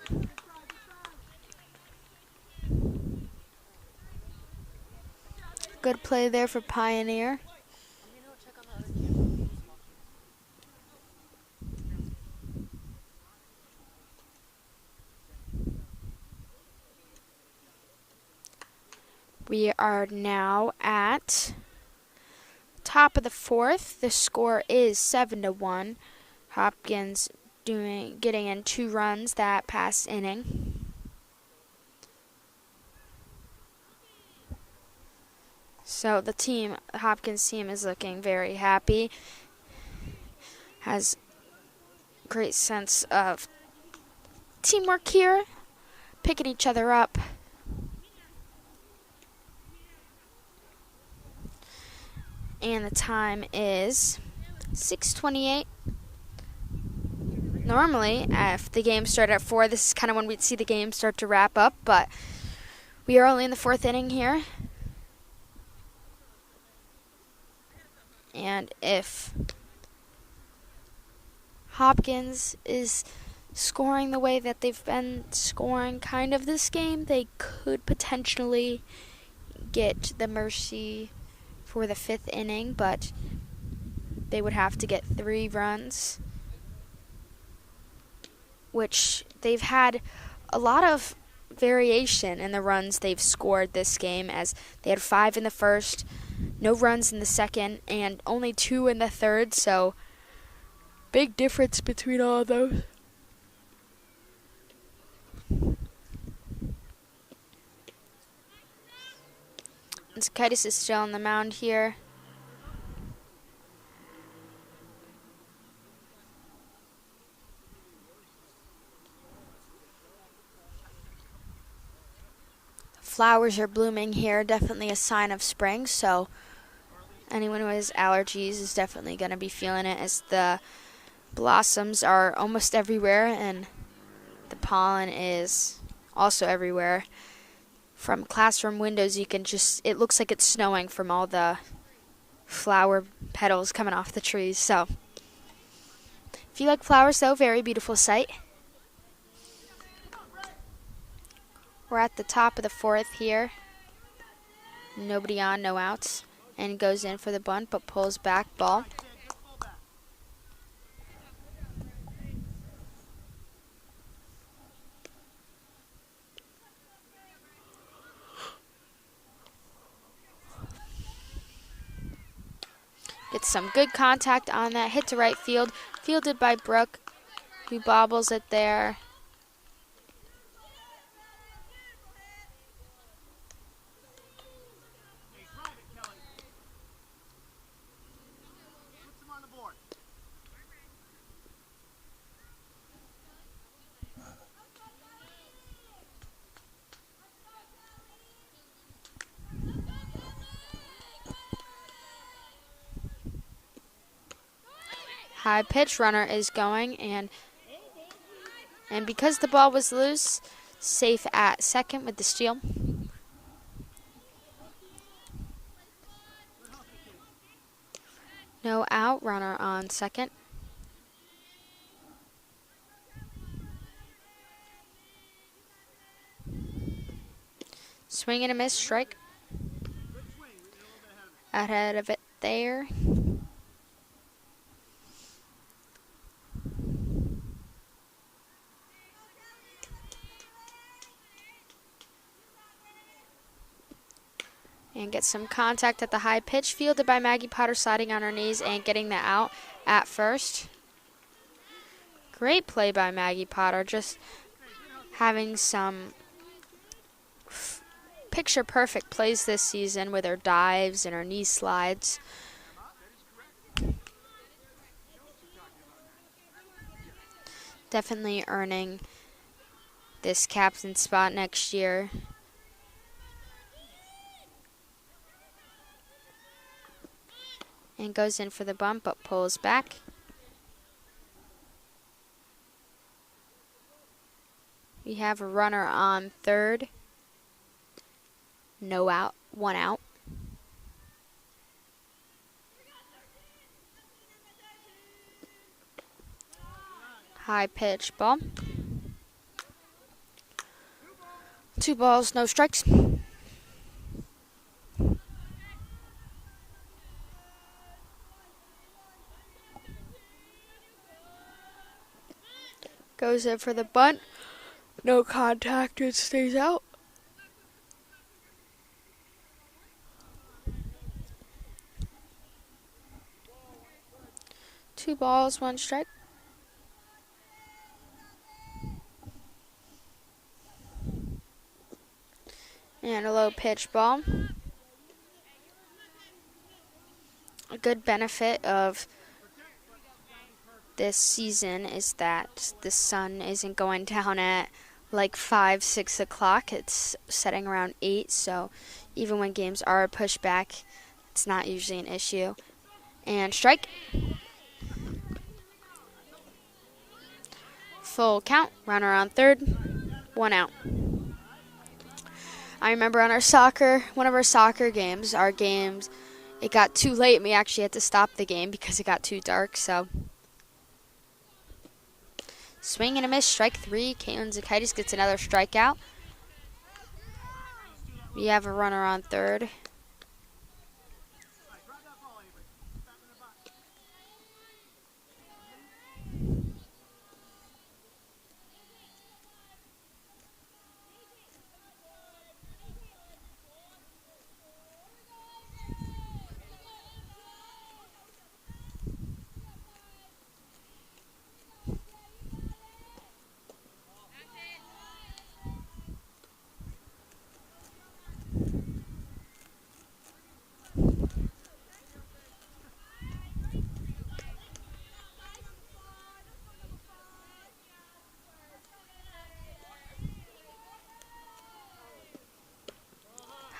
Good play there for Pioneer. We are now at top of the fourth. The score is 7-1. Hopkins getting in 2 runs that past inning. So the Hopkins team is looking very happy. Has great sense of teamwork here, picking each other up. And the time is 6:28. Normally, if the game started at 4, this is kind of when we'd see the game start to wrap up, but we are only in the 4th inning here. And if Hopkins is scoring the way that they've been scoring kind of this game, they could potentially get the mercy for the 5th inning, but they would have to get 3 runs, which they've had a lot of variation in the runs they've scored this game, as they had 5 in the first, no runs in the second, and only 2 in the third, so big difference between all of those. And Zakaitis is still on the mound here. Flowers are blooming here, definitely a sign of spring, so anyone who has allergies is definitely going to be feeling it, as the blossoms are almost everywhere and the pollen is also everywhere. From classroom windows, you can it looks like it's snowing from all the flower petals coming off the trees. So if you like flowers, though, very beautiful sight. We're at the top of the 4th here. Nobody on, no outs. And goes in for the bunt, but pulls back, ball. Gets some good contact on that, hit to right field, fielded by Brooke, who bobbles it there. High pitch, runner is going, and because the ball was loose, safe at second with the steal. No out, runner on second. Swing and a miss, strike. Ahead of it there. And get some contact at the high pitch, fielded by Maggie Potter, sliding on her knees and getting the out at first. Great play by Maggie Potter, just having some picture-perfect plays this season with her dives and her knee slides. Definitely earning this captain spot next year. And goes in for the bump, but pulls back. We have a runner on third. No out, one out. High pitch ball. 2 balls, no strikes. Goes in for the bunt. No contact, it stays out. Two balls, 1 strike. And a low pitch ball. A good benefit of this season is that the sun isn't going down at like 5, 6 o'clock. It's setting around 8, so even when games are pushed back, it's not usually an issue. And strike. Full count, runner on third, 1 out. I remember on one of our soccer games, it got too late and we actually had to stop the game because it got too dark, so. Swing and a miss, strike 3. Caitlin Zakaitis gets another strikeout. We have a runner on third.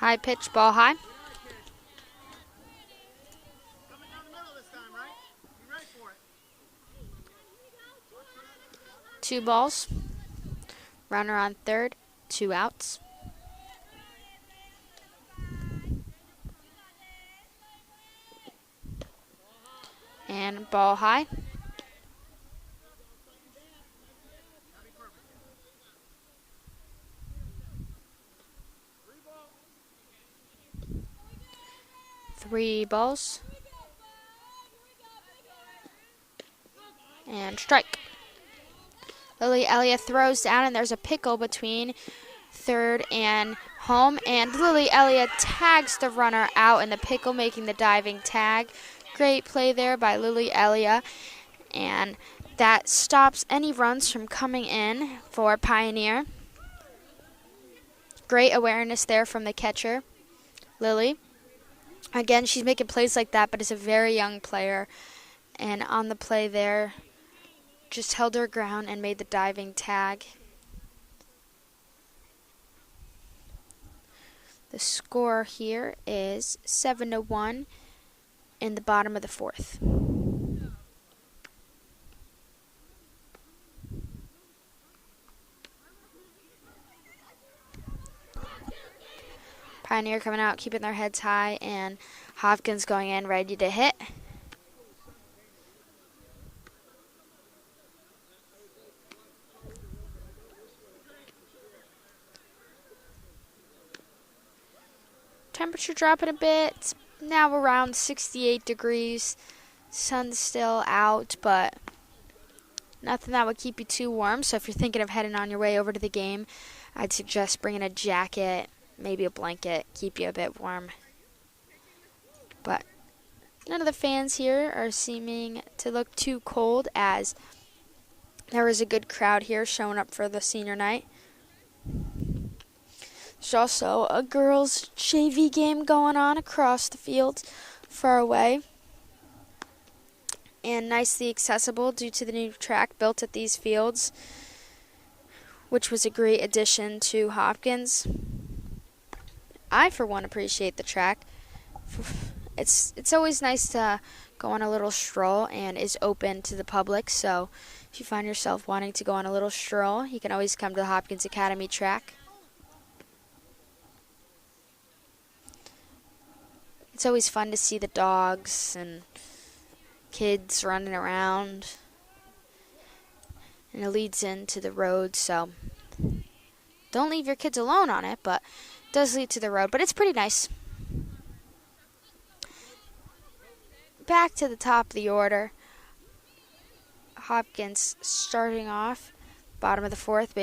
High pitch, ball high. Two balls. Runner on third, 2 outs. And ball high. Three balls. And strike. Lily Elliott throws down, and there's a pickle between third and home. And Lily Elliott tags the runner out, and the pickle making the diving tag. Great play there by Lily Elliott. And that stops any runs from coming in for Pioneer. Great awareness there from the catcher, Lily. Again, she's making plays like that, but is a very young player. And on the play there, just held her ground and made the diving tag. The score here is 7-1 in the bottom of the 4th. Pioneer coming out, keeping their heads high, and Hopkins going in, ready to hit. temperature dropping a bit. It's now around 68 degrees. Sun's still out, but nothing that would keep you too warm. So if you're thinking of heading on your way over to the game, I'd suggest bringing a jacket, maybe a blanket, keep you a bit warm. But none of the fans here are seeming to look too cold, as there was a good crowd here showing up for the senior night. There's also a girls' JV game going on across the field far away, and nicely accessible due to the new track built at these fields, which was a great addition to Hopkins. I, for one, appreciate the track. It's always nice to go on a little stroll and is open to the public, so if you find yourself wanting to go on a little stroll, you can always come to the Hopkins Academy track. It's always fun to see the dogs and kids running around, and it leads into the road, so don't leave your kids alone on it, but it does lead to the road, but it's pretty nice. Back to the top of the order. Hopkins starting off bottom of the fourth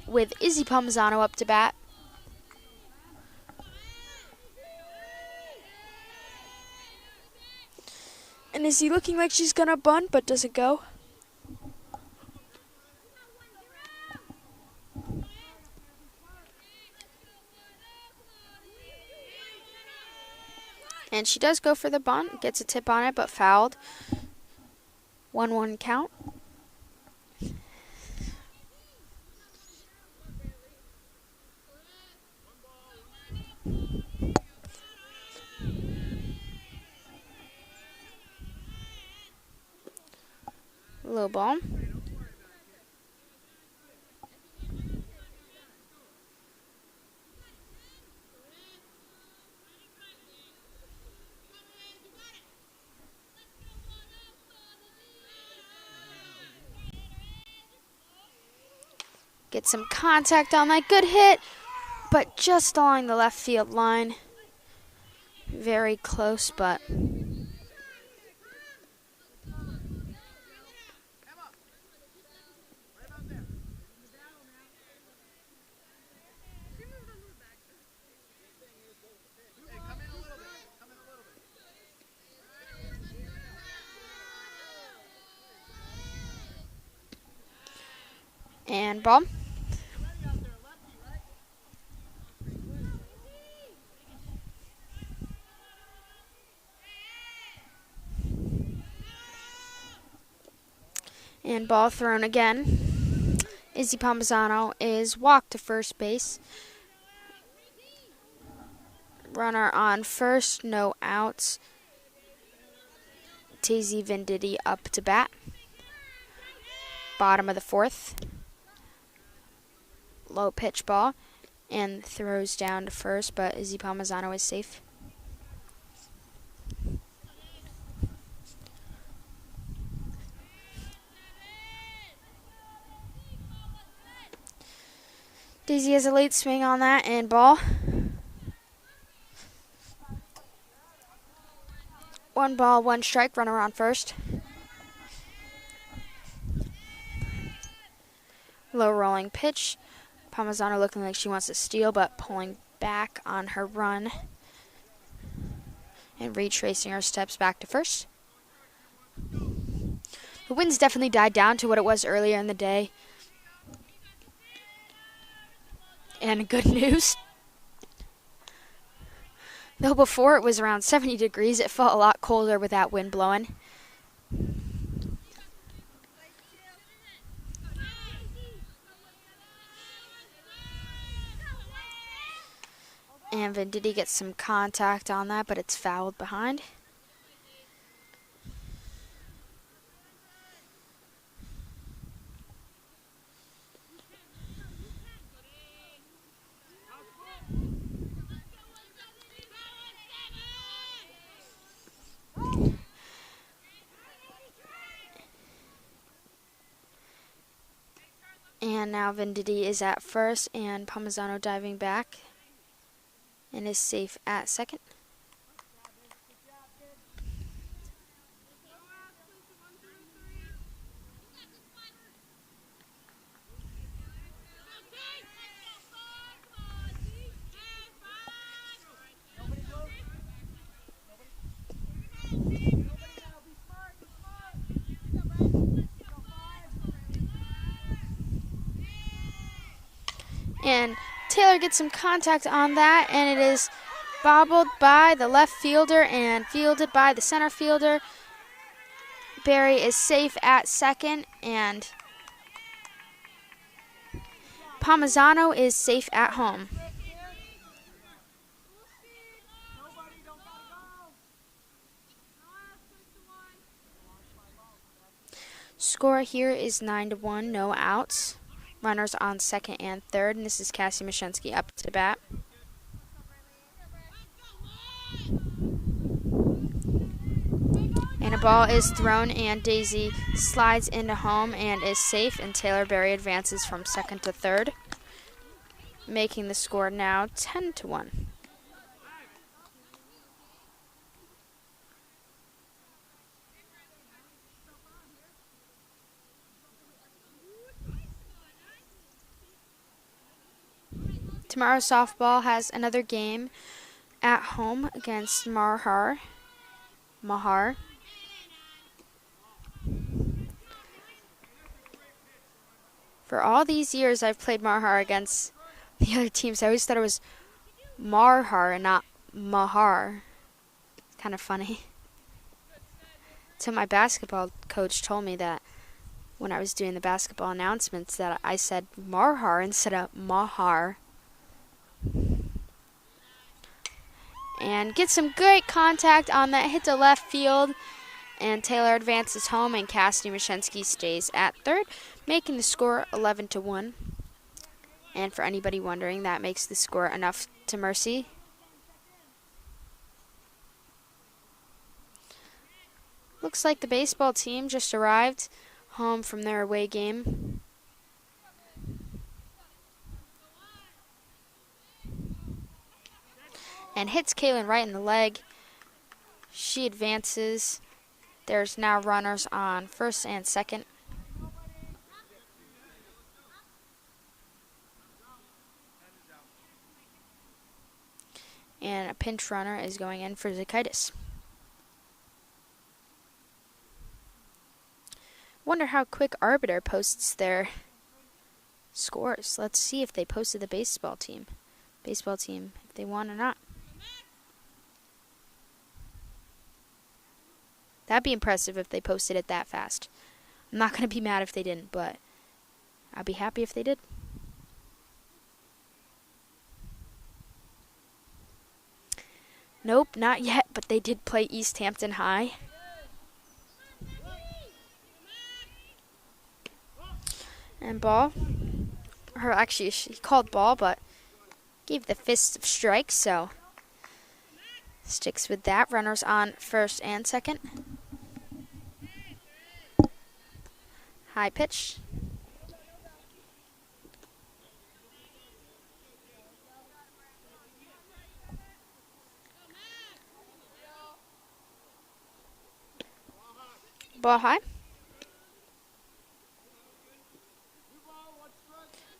with Izzy Palmisano up to bat. And Izzy looking like she's gonna bunt, but doesn't go. And she does go for the bunt, gets a tip on it, but fouled. 1-1 count. Low ball. Get some contact on that. Good hit, but just along the left field line. Very close, but and ball. And ball thrown again. Izzy Palmisano is walked to first base. Runner on first, no outs. Tazy Venditti up to bat. Bottom of the fourth. Low pitch ball, and throws down to first, but Izzy Palmisano is safe. Daisy has a late swing on that, and ball. 1 ball, 1 strike, runner on first. Low rolling pitch. Palmisano looking like she wants to steal, but pulling back on her run and retracing her steps back to first. The wind's definitely died down to what it was earlier in the day. And good news, though before it was around 70 degrees, it felt a lot colder with that wind blowing. And Venditti gets some contact on that, but it's fouled behind. And now Venditti is at first, and Palmisano diving back. and is safe at second. And Taylor gets some contact on that, and it is bobbled by the left fielder and fielded by the center fielder. Barry is safe at second, and Pomazano is safe at home. Score here is 9-1, no outs. Runners on second and third, and this is Cassie Mashensky up to bat. And a ball is thrown, and Daisy slides into home and is safe, and Taylor Berry advances from second to third, making the score now 10-1. Tomorrow softball has another game at home against Mahar. For all these years I've played Mahar against the other teams, I always thought it was Marhar and not Mahar. It's kind of funny. So my basketball coach told me that when I was doing the basketball announcements that I said Marhar instead of Mahar. And get some great contact on that hit to left field, and Taylor advances home, and Cassidy Mashensky stays at third, making the score 11-1. And for anybody wondering, that makes the score enough to Mercy. Looks like the baseball team just arrived home from their away game. And hits Kaylin right in the leg. She advances. There's now runners on first and second. And a pinch runner is going in for Zakaitis. Wonder how quick Arbiter posts their scores. Let's see if they posted the baseball team. If they won or not. That'd be impressive if they posted it that fast. I'm not going to be mad if they didn't, but I'd be happy if they did. Nope, not yet, but they did play East Hampton High. And ball. Or actually, she called ball, but gave the fist of strike, so sticks with that. Runners on first and second. High pitch. Ball high.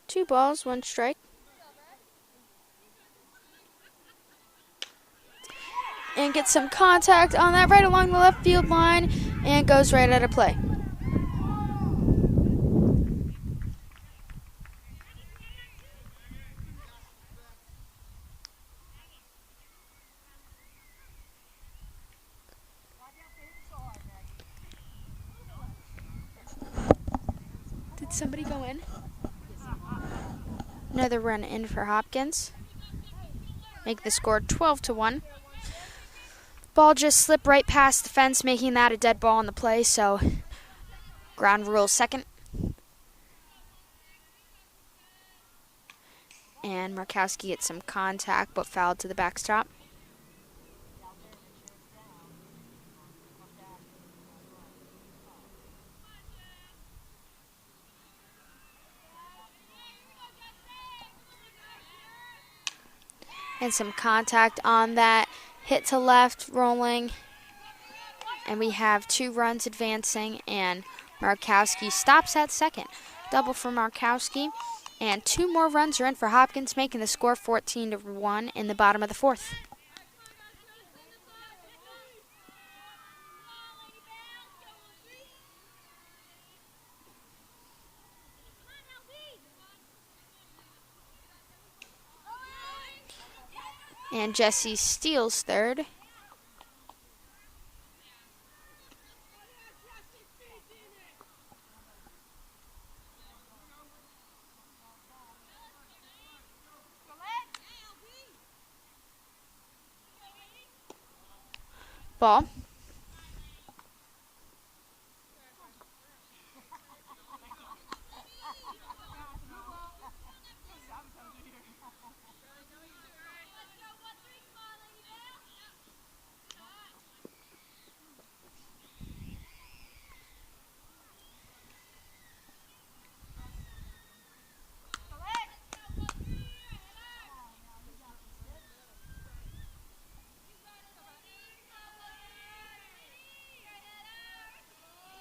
2 balls, 1 strike. And gets some contact on that right along the left field line and goes right out of play. Did somebody go in? Another run in for Hopkins. Make the score 12-1. Ball just slipped right past the fence, making that a dead ball on the play, so ground rule second. And Markowski gets some contact, but fouled to the backstop. And some contact on that hit to left, rolling. And we have 2 runs advancing, and Markowski stops at second. Double for Markowski, and 2 more runs are in for Hopkins, making the score 14-1 in the bottom of the 4th. And Jesse steals third. Ball.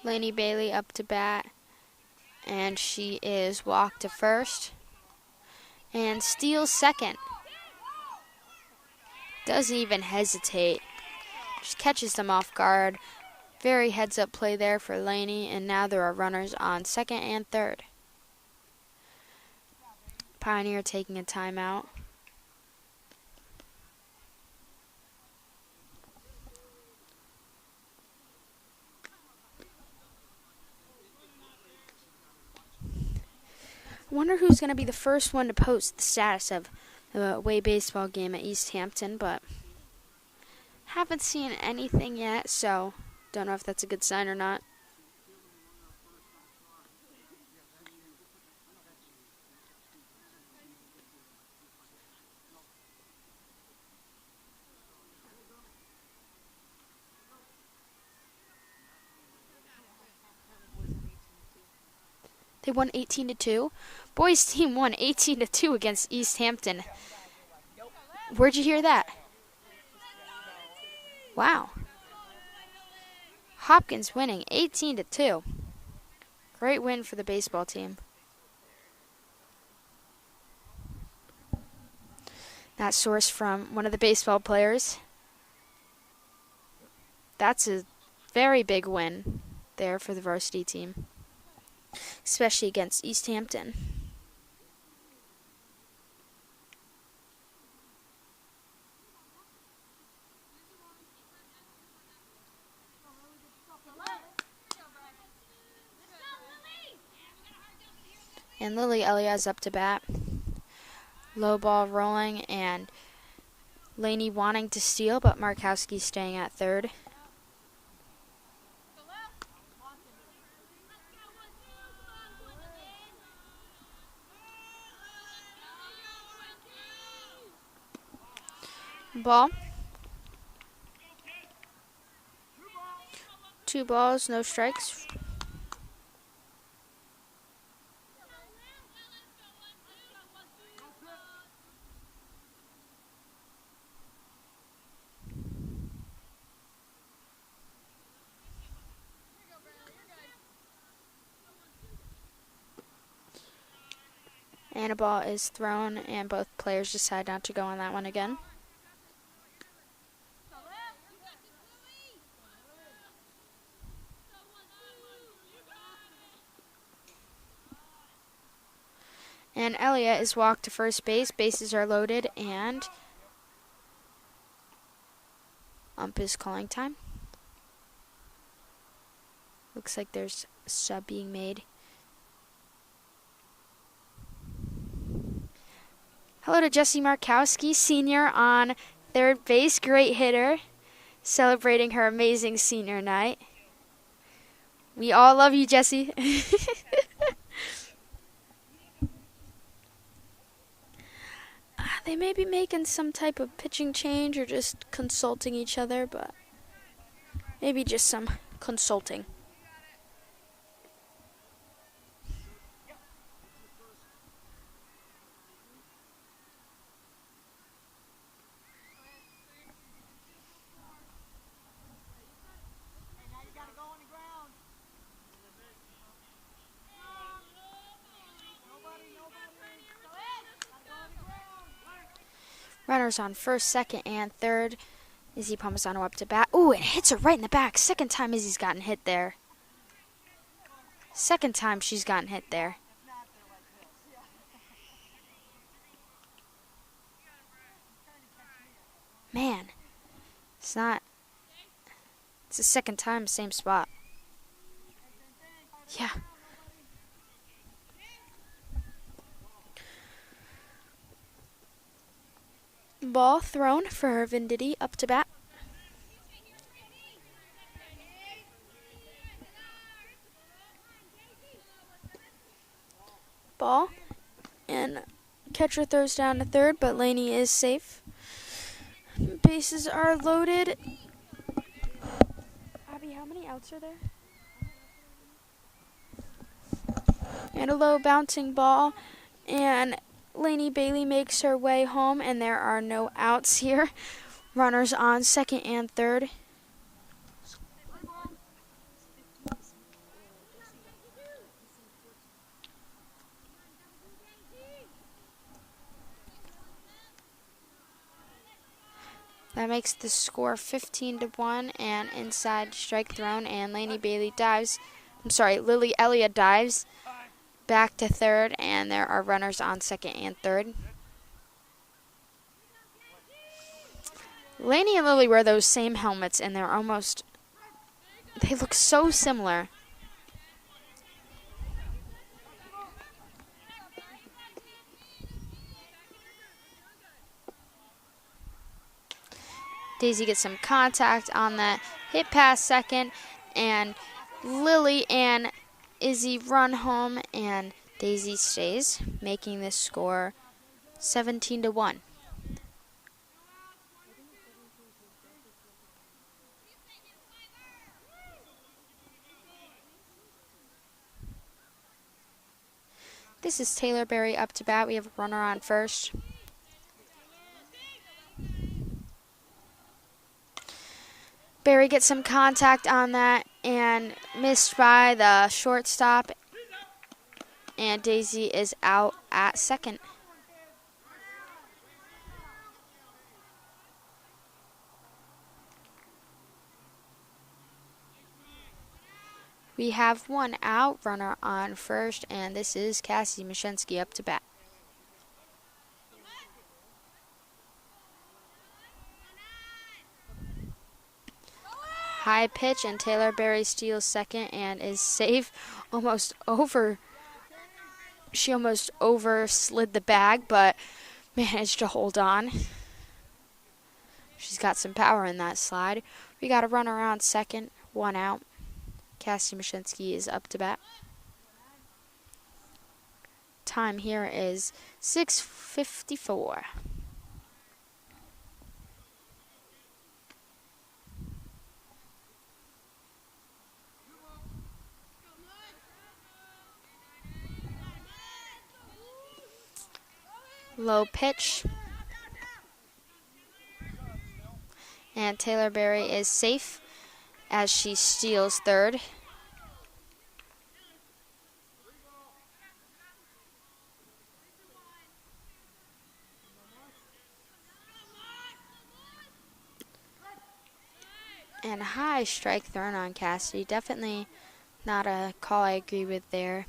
Lainey Bailey up to bat, and she is walked to first and steals second. Doesn't even hesitate, just catches them off guard. Very heads up play there for Lainey, and now there are runners on second and third. Pioneer taking a timeout. I wonder who's going to be the first one to post the status of the away baseball game at East Hampton, but haven't seen anything yet, so don't know if that's a good sign or not. They won 18-2. Boys team won 18-2 against East Hampton. Where'd you hear that? Wow. Hopkins winning 18-2. Great win for the baseball team. That source from one of the baseball players. That's a very big win there for the varsity team, especially against East Hampton. And Lily Elias up to bat. Low ball rolling, and Lainey wanting to steal, but Markowski staying at third. Ball. 2 balls, no strikes. And a ball is thrown, and both players decide not to go on that one again. And Elliott is walked to first base. Bases are loaded, and ump is calling time. Looks like there's a sub being made. Hello to Jesse Markowski, senior on third base. Great hitter, celebrating her amazing senior night. We all love you, Jesse. They may be making some type of pitching change or just consulting each other, but maybe just some consulting. Runners on first, second, and third. Izzy Pomisano up to bat. Ooh, it hits her right in the back. Second time Izzy's gotten hit there. Second time she's gotten hit there. Man, it's not. It's the second time, same spot. Yeah. Ball thrown for Venditti up to bat. Ball. And catcher throws down to third, but Laney is safe. Bases are loaded. Abby, how many outs are there? And a low bouncing ball. And Laney Bailey makes her way home, and there are no outs here. Runners on second and third. That makes the score 15-1, and inside strike thrown, and Laney Bailey dives. Lily Elliott dives back to third, and there are runners on second and third. Laney and Lily wear those same helmets, and they look so similar. Daisy gets some contact on that hit past second, and Lily and Izzy run home, and Daisy stays, making this score 17-1. This is Taylor Berry up to bat. We have a runner on first. Berry gets some contact on that and missed by the shortstop, and Daisy is out at second. We have one out, runner on first, and this is Cassie Mashensky up to bat. High pitch, and Taylor Berry steals second and is safe. She almost overslid the bag, but managed to hold on. She's got some power in that slide. We got a runner on second, one out. Cassie Mashensky is up to bat. Time here is 6:54. Low pitch. And Taylor Berry is safe as she steals third. And a high strike thrown on Cassidy. Definitely not a call I agree with there.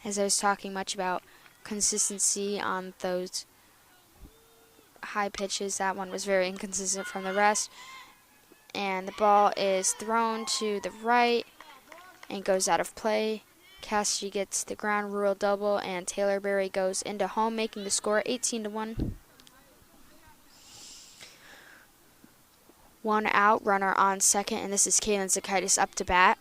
As I was talking much about consistency on those high pitches, that one was very inconsistent from the rest. And the ball is thrown to the right and goes out of play. Cassidy gets the ground rule double, and Taylor Berry goes into home, making the score 18-1. One out, runner on second, and this is Kaylin Zakaitis up to bat.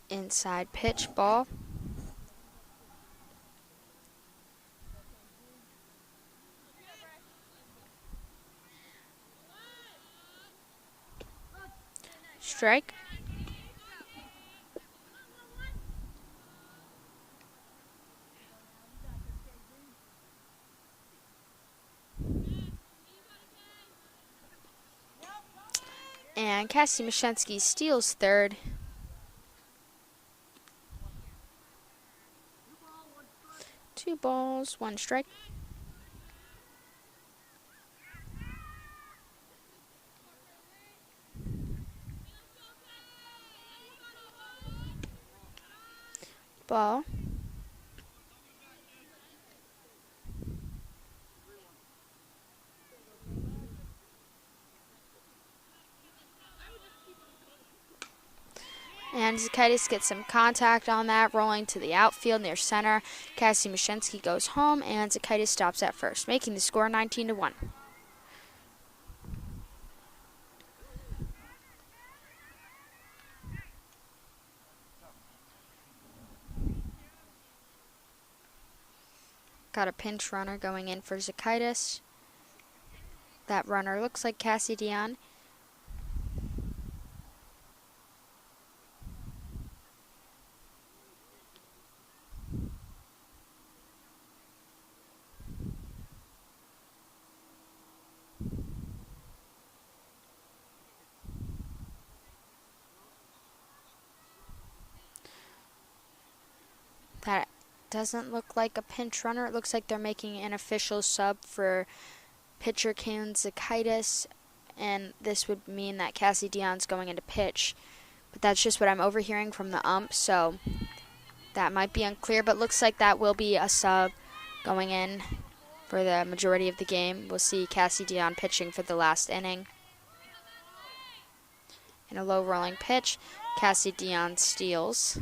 Inside pitch, ball. Strike. And Cassie Mashensky steals third. 2 balls, 1 strike. Ball. And Zakaitis gets some contact on that, rolling to the outfield near center. Cassie Mashensky goes home, and Zakaitis stops at first, making the score 19-1. Got a pinch runner going in for Zakaitis. That runner looks like Cassie Dion. That doesn't look like a pinch runner. It looks like they're making an official sub for pitcher Kaylin Zakaitis, and this would mean that Cassie Dion's going into pitch. But that's just what I'm overhearing from the ump, so that might be unclear, but looks like that will be a sub going in for the majority of the game. We'll see Cassie Dion pitching for the last inning. In a low rolling pitch, Cassie Dion steals.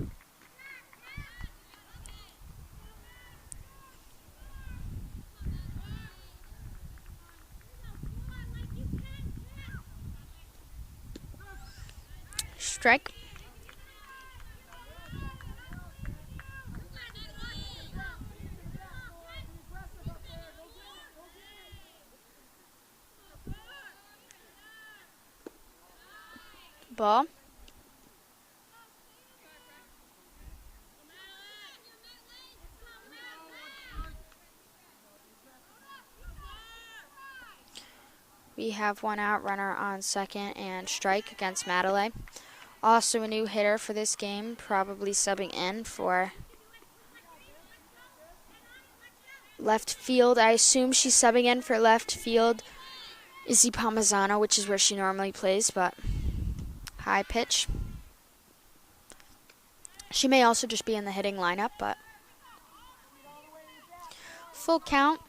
Strike. Ball. We have 1 out, runner on second, and strike against Madeley. Also a new hitter for this game, probably subbing in for left field. I assume she's subbing in for left field. Izzy Palmisano, which is where she normally plays, but high pitch. She may also just be in the hitting lineup, but full count.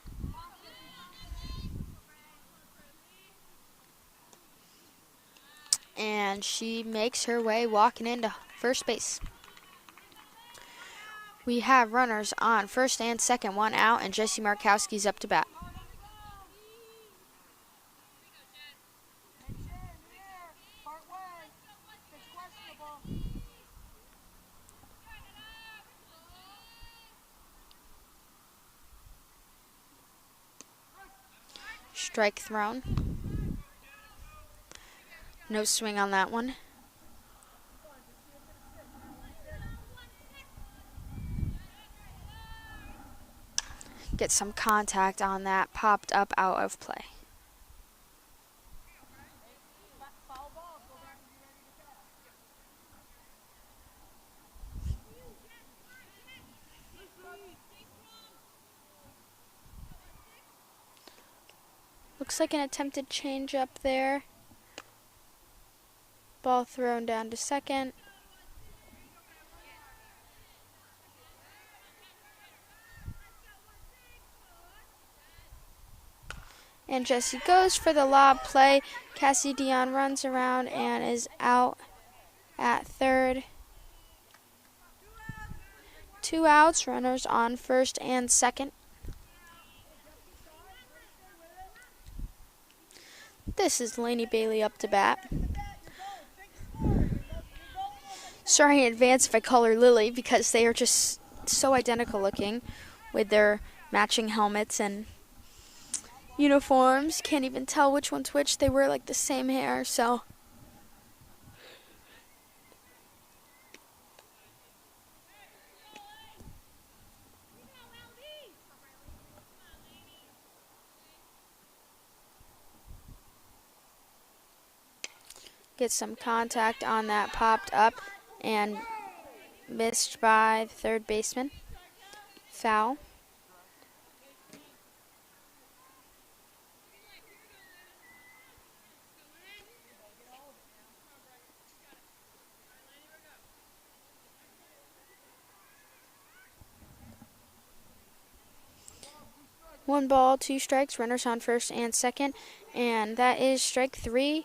And she makes her way walking into first base. We have runners on first and second, 1 out, and Jessie Markowski's up to bat. Strike thrown. No swing on that one. Get some contact on that. Popped up out of play. Looks like an attempted change up there. Ball thrown down to second. And Jessie goes for the lob play. Cassie Dion runs around and is out at third. 2 outs, runners on first and second. This is Lainey Bailey up to bat. Sorry in advance if I call her Lily, because they are just so identical looking with their matching helmets and uniforms. Can't even tell which one's which. They wear like the same hair, so. Get some contact on that, popped up and missed by the third baseman. Foul. 1 ball, 2 strikes, runners on first and second, and that is strike 3.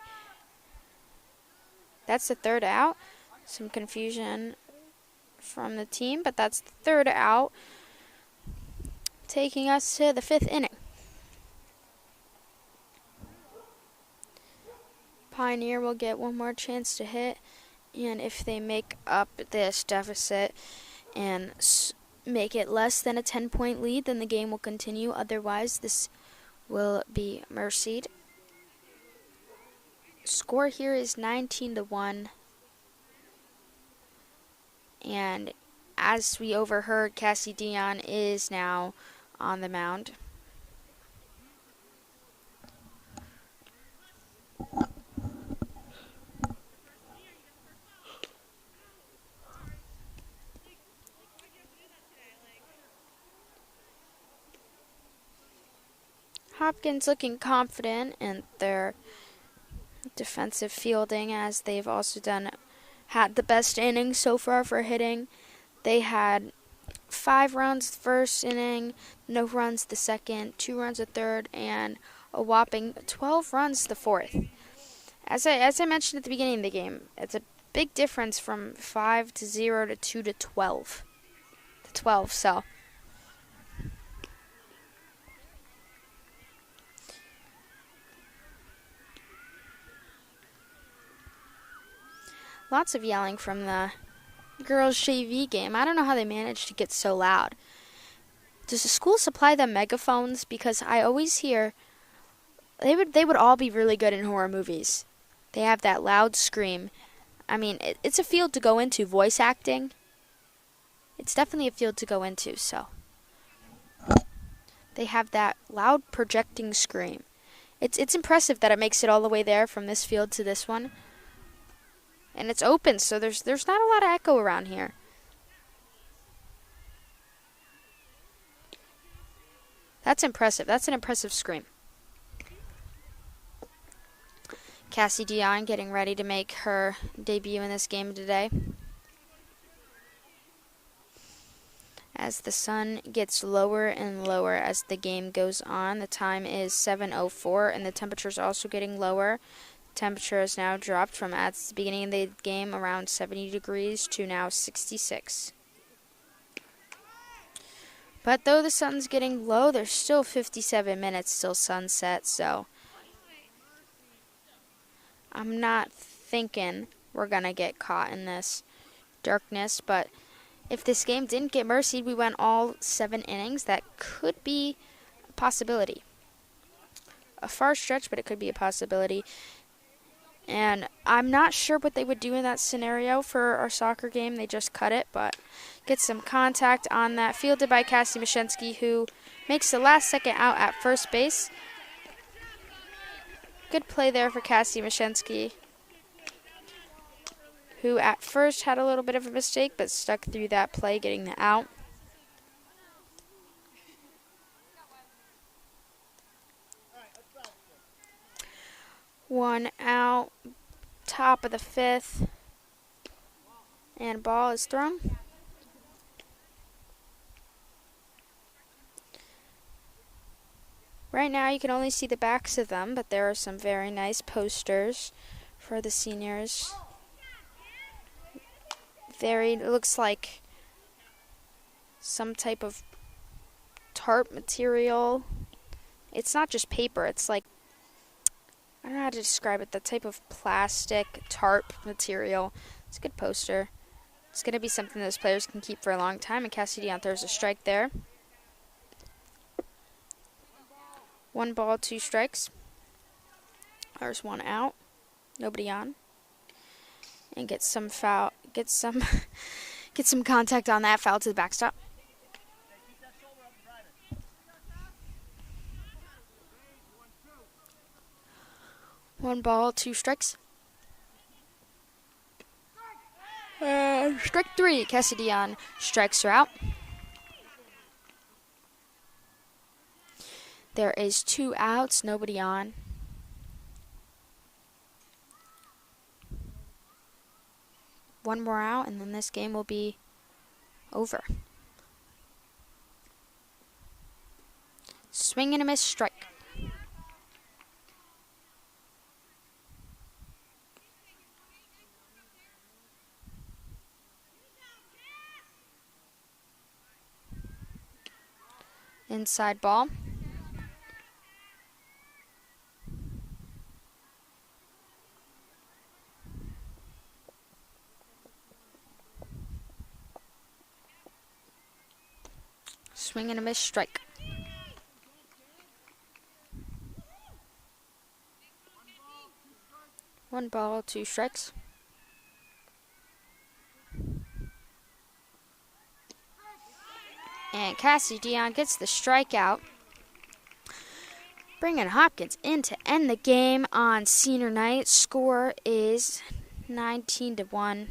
That's the third out. Some confusion from the team, but that's the third out, taking us to the 5th inning. Pioneer will get one more chance to hit, and if they make up this deficit and make it less than a 10-point lead, then the game will continue. Otherwise, this will be mercied. Score here is 19-1. And as we overheard, Cassie Dion is now on the mound. Hopkins looking confident in their defensive fielding, as they've also had the best inning so far for hitting. They had 5 runs the first inning, no runs the second, 2 runs the third, and a whopping 12 runs the fourth. As I mentioned at the beginning of the game, it's a big difference from 5-0 to 2-12. So lots of yelling from the girls' JV game. I don't know how they managed to get so loud. Does the school supply them megaphones? Because I always hear they would all be really good in horror movies. They have that loud scream. I mean, it's a field to go into, voice acting. It's definitely a field to go into, so. They have that loud projecting scream. It's impressive that it makes it all the way there from this field to this one. And it's open, so there's not a lot of echo around here. That's impressive. That's an impressive scream. Cassie Dion getting ready to make her debut in this game today. As the sun gets lower and lower as the game goes on, the time is 7:04, and the temperature is also getting lower. Temperature has now dropped from at the beginning of the game around 70 degrees to now 66. But though the sun's getting low, there's still 57 minutes till sunset, so I'm not thinking we're going to get caught in this darkness. But if this game didn't get mercied, we went all 7 innings, that could be a possibility. A far stretch, but it could be a possibility. And I'm not sure what they would do in that scenario for our soccer game. They just cut it, but get some contact on that. Fielded by Cassie Mashensky, who makes the last second out at first base. Good play there for Cassie Mashensky, who at first had a little bit of a mistake, but stuck through that play, getting the out. One out, top of the 5th, and ball is thrown. Right now you can only see the backs of them, but there are some very nice posters for the seniors. It looks like some type of tarp material. It's not just paper, it's like, I don't know how to describe it, that type of plastic tarp material. It's a good poster. It's going to be something those players can keep for a long time, and Cassie Dion throws a strike there. 1 ball, 2 strikes. There's 1 out. Nobody on. And get some contact on that foul to the backstop. One ball, 2 strikes. Strike 3. Cassie Dion strikes her out. There is 2 outs, nobody on. One more out, and then this game will be over. Swing and a miss, strike. Inside ball. Swing and a miss, strike. One ball, 2 strikes. And Cassie Dion gets the strikeout, bringing Hopkins in to end the game on senior night. Score is 19-1.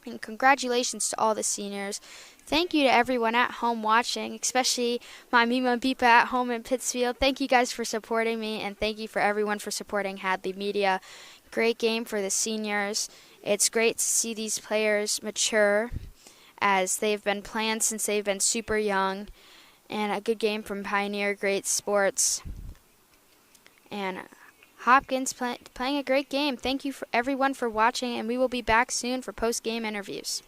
And congratulations to all the seniors. Thank you to everyone at home watching, especially my Mima and Bipa at home in Pittsfield. Thank you guys for supporting me, and thank you for everyone for supporting Hadley Media. Great game for the seniors. It's great to see these players mature as they've been playing since they've been super young. And a good game from Pioneer Great Sports. And Hopkins playing a great game. Thank you for everyone for watching, and we will be back soon for post-game interviews.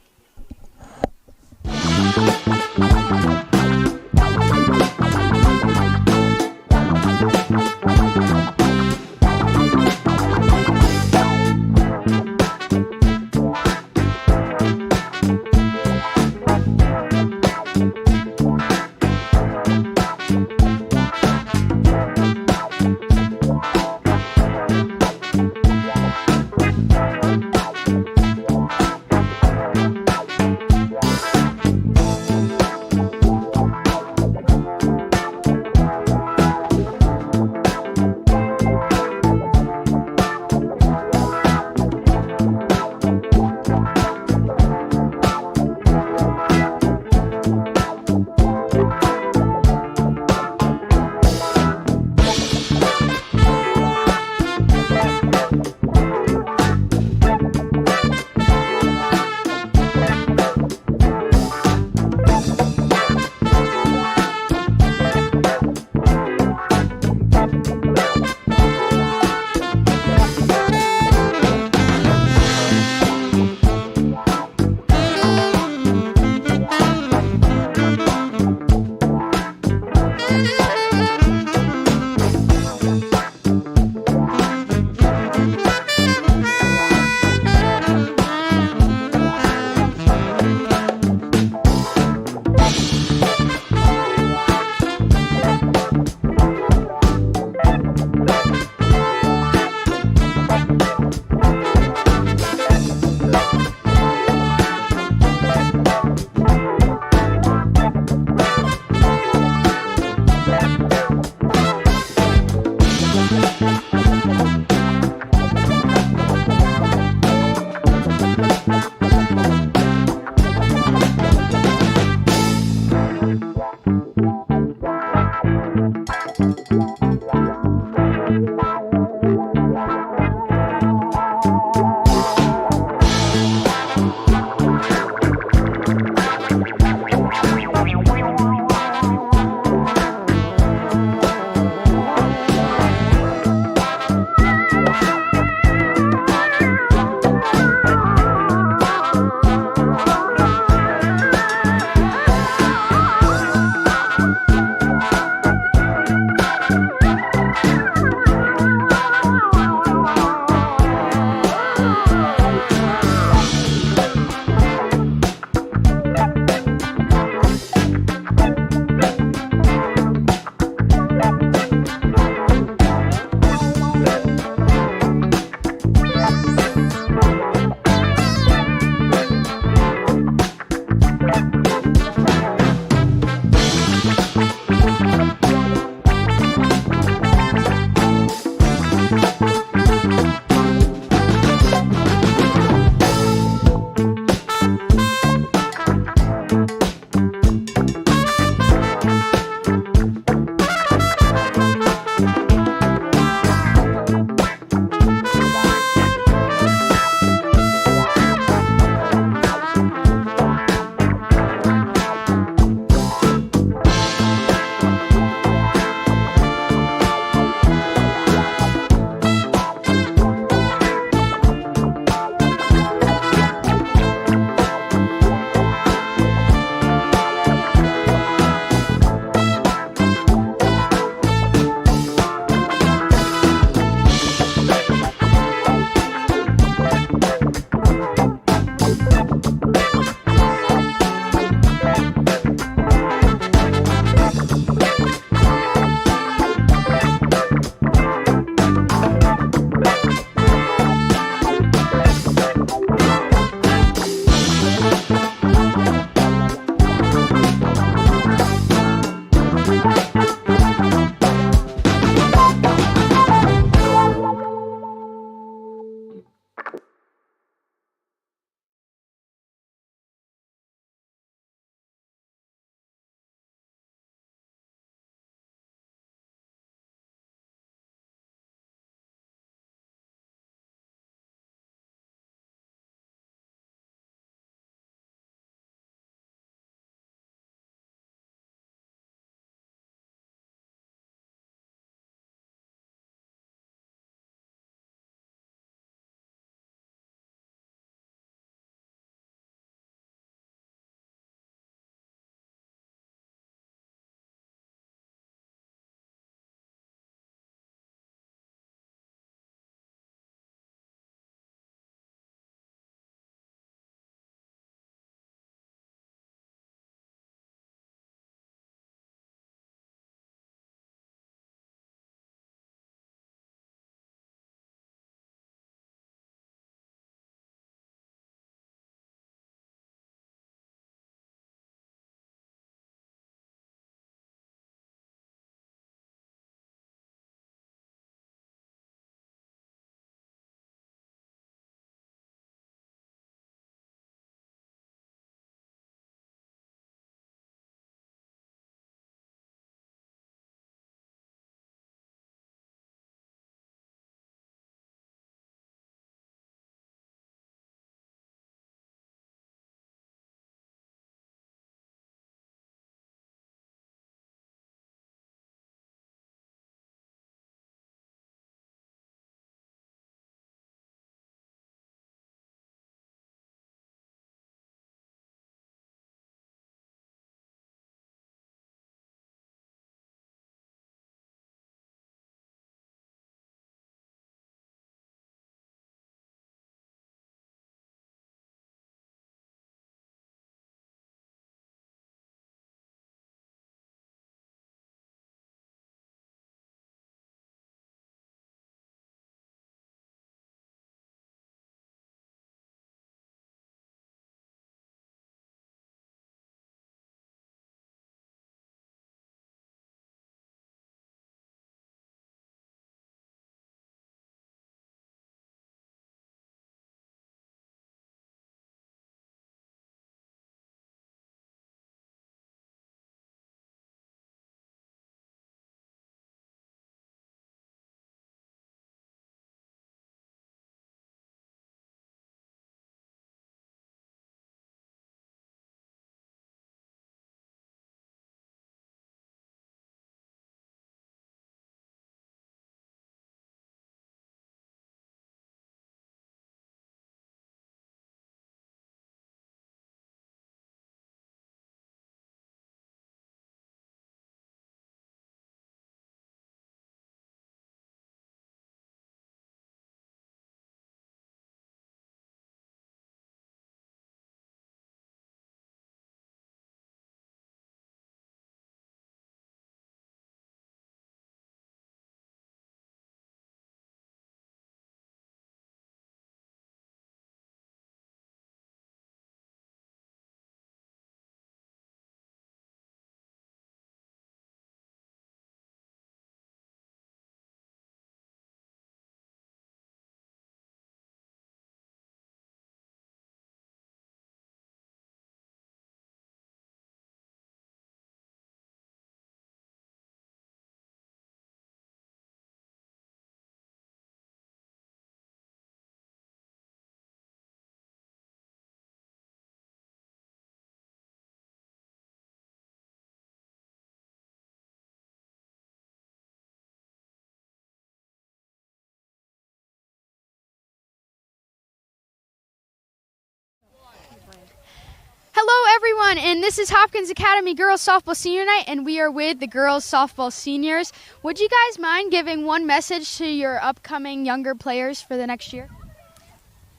Hello, everyone, and this is Hopkins Academy Girls Softball Senior Night, and we are with the girls softball seniors. Would you guys mind giving one message to your upcoming younger players for the next year?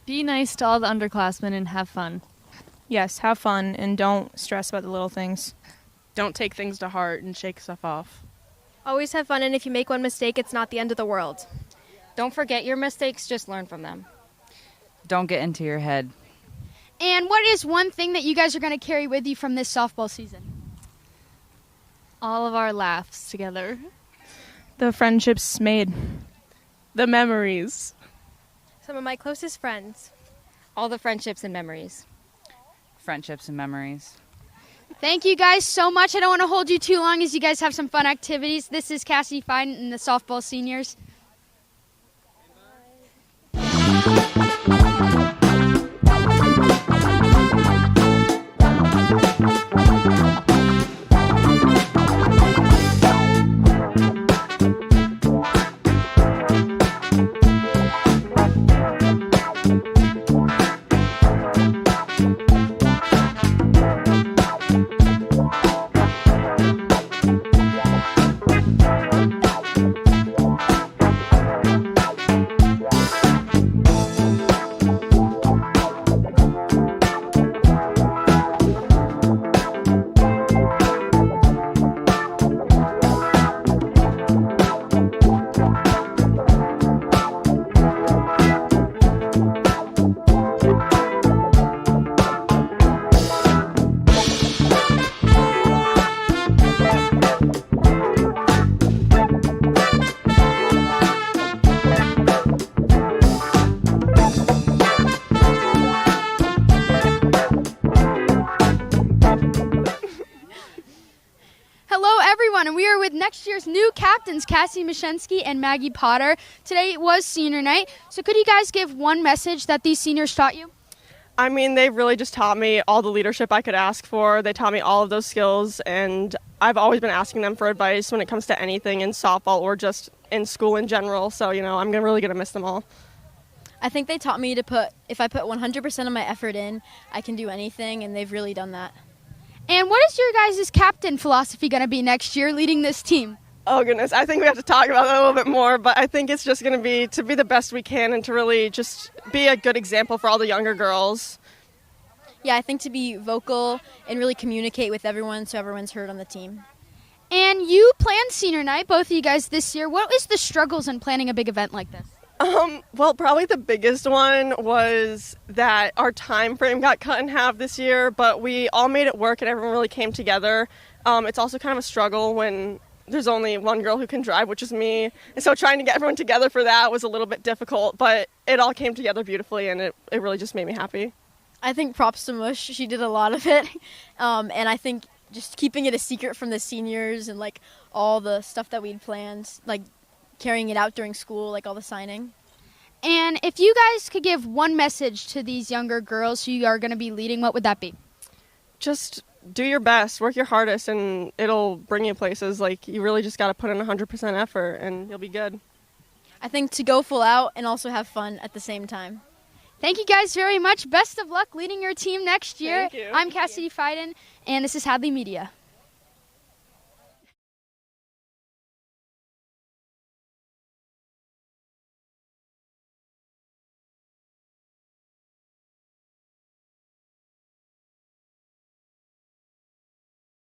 Be nice to all the underclassmen and have fun. Yes, have fun and don't stress about the little things. Don't take things to heart and shake stuff off. Always have fun, and if you make one mistake, it's not the end of the world. Don't forget your mistakes, just learn from them. Don't get into your head. And what is one thing that you guys are going to carry with you from this softball season? All of our laughs together. The friendships made. The memories. Some of my closest friends. All the friendships and memories. Friendships and memories. Thank you guys so much. I don't want to hold you too long as you guys have some fun activities. This is Cassie Fine and the softball seniors. And we are with next year's new captains, Cassie Mashensky and Maggie Potter. Today was senior night, so could you guys give one message that these seniors taught you? I mean, they really just taught me all the leadership I could ask for. They taught me all of those skills, and I've always been asking them for advice when it comes to anything in softball or just in school in general. So, I'm really going to miss them all. I think they taught me if I put 100% of my effort in, I can do anything, and they've really done that. And what is your guys' captain philosophy going to be next year leading this team? Oh, goodness. I think we have to talk about that a little bit more, but I think it's just going to be to be the best we can and to really just be a good example for all the younger girls. Yeah, I think to be vocal and really communicate with everyone so everyone's heard on the team. And you planned senior night, both of you guys, this year. What was the struggles in planning a big event like this? Well, probably the biggest one was that our time frame got cut in half this year, but we all made it work and everyone really came together. It's also kind of a struggle when there's only one girl who can drive, which is me. And so trying to get everyone together for that was a little bit difficult, but it all came together beautifully and it really just made me happy. I think props to Mush. She did a lot of it. And I think just keeping it a secret from the seniors and all the stuff that we'd planned, carrying it out during school, all the signing. And if you guys could give one message to these younger girls who you are going to be leading, what would that be? Just do your best, work your hardest, and it'll bring you places. You really just got to put in 100% effort, and you'll be good. I think to go full out and also have fun at the same time. Thank you guys very much. Best of luck leading your team next year. Thank you. I'm Cassidy Fiden, and this is Hadley Media.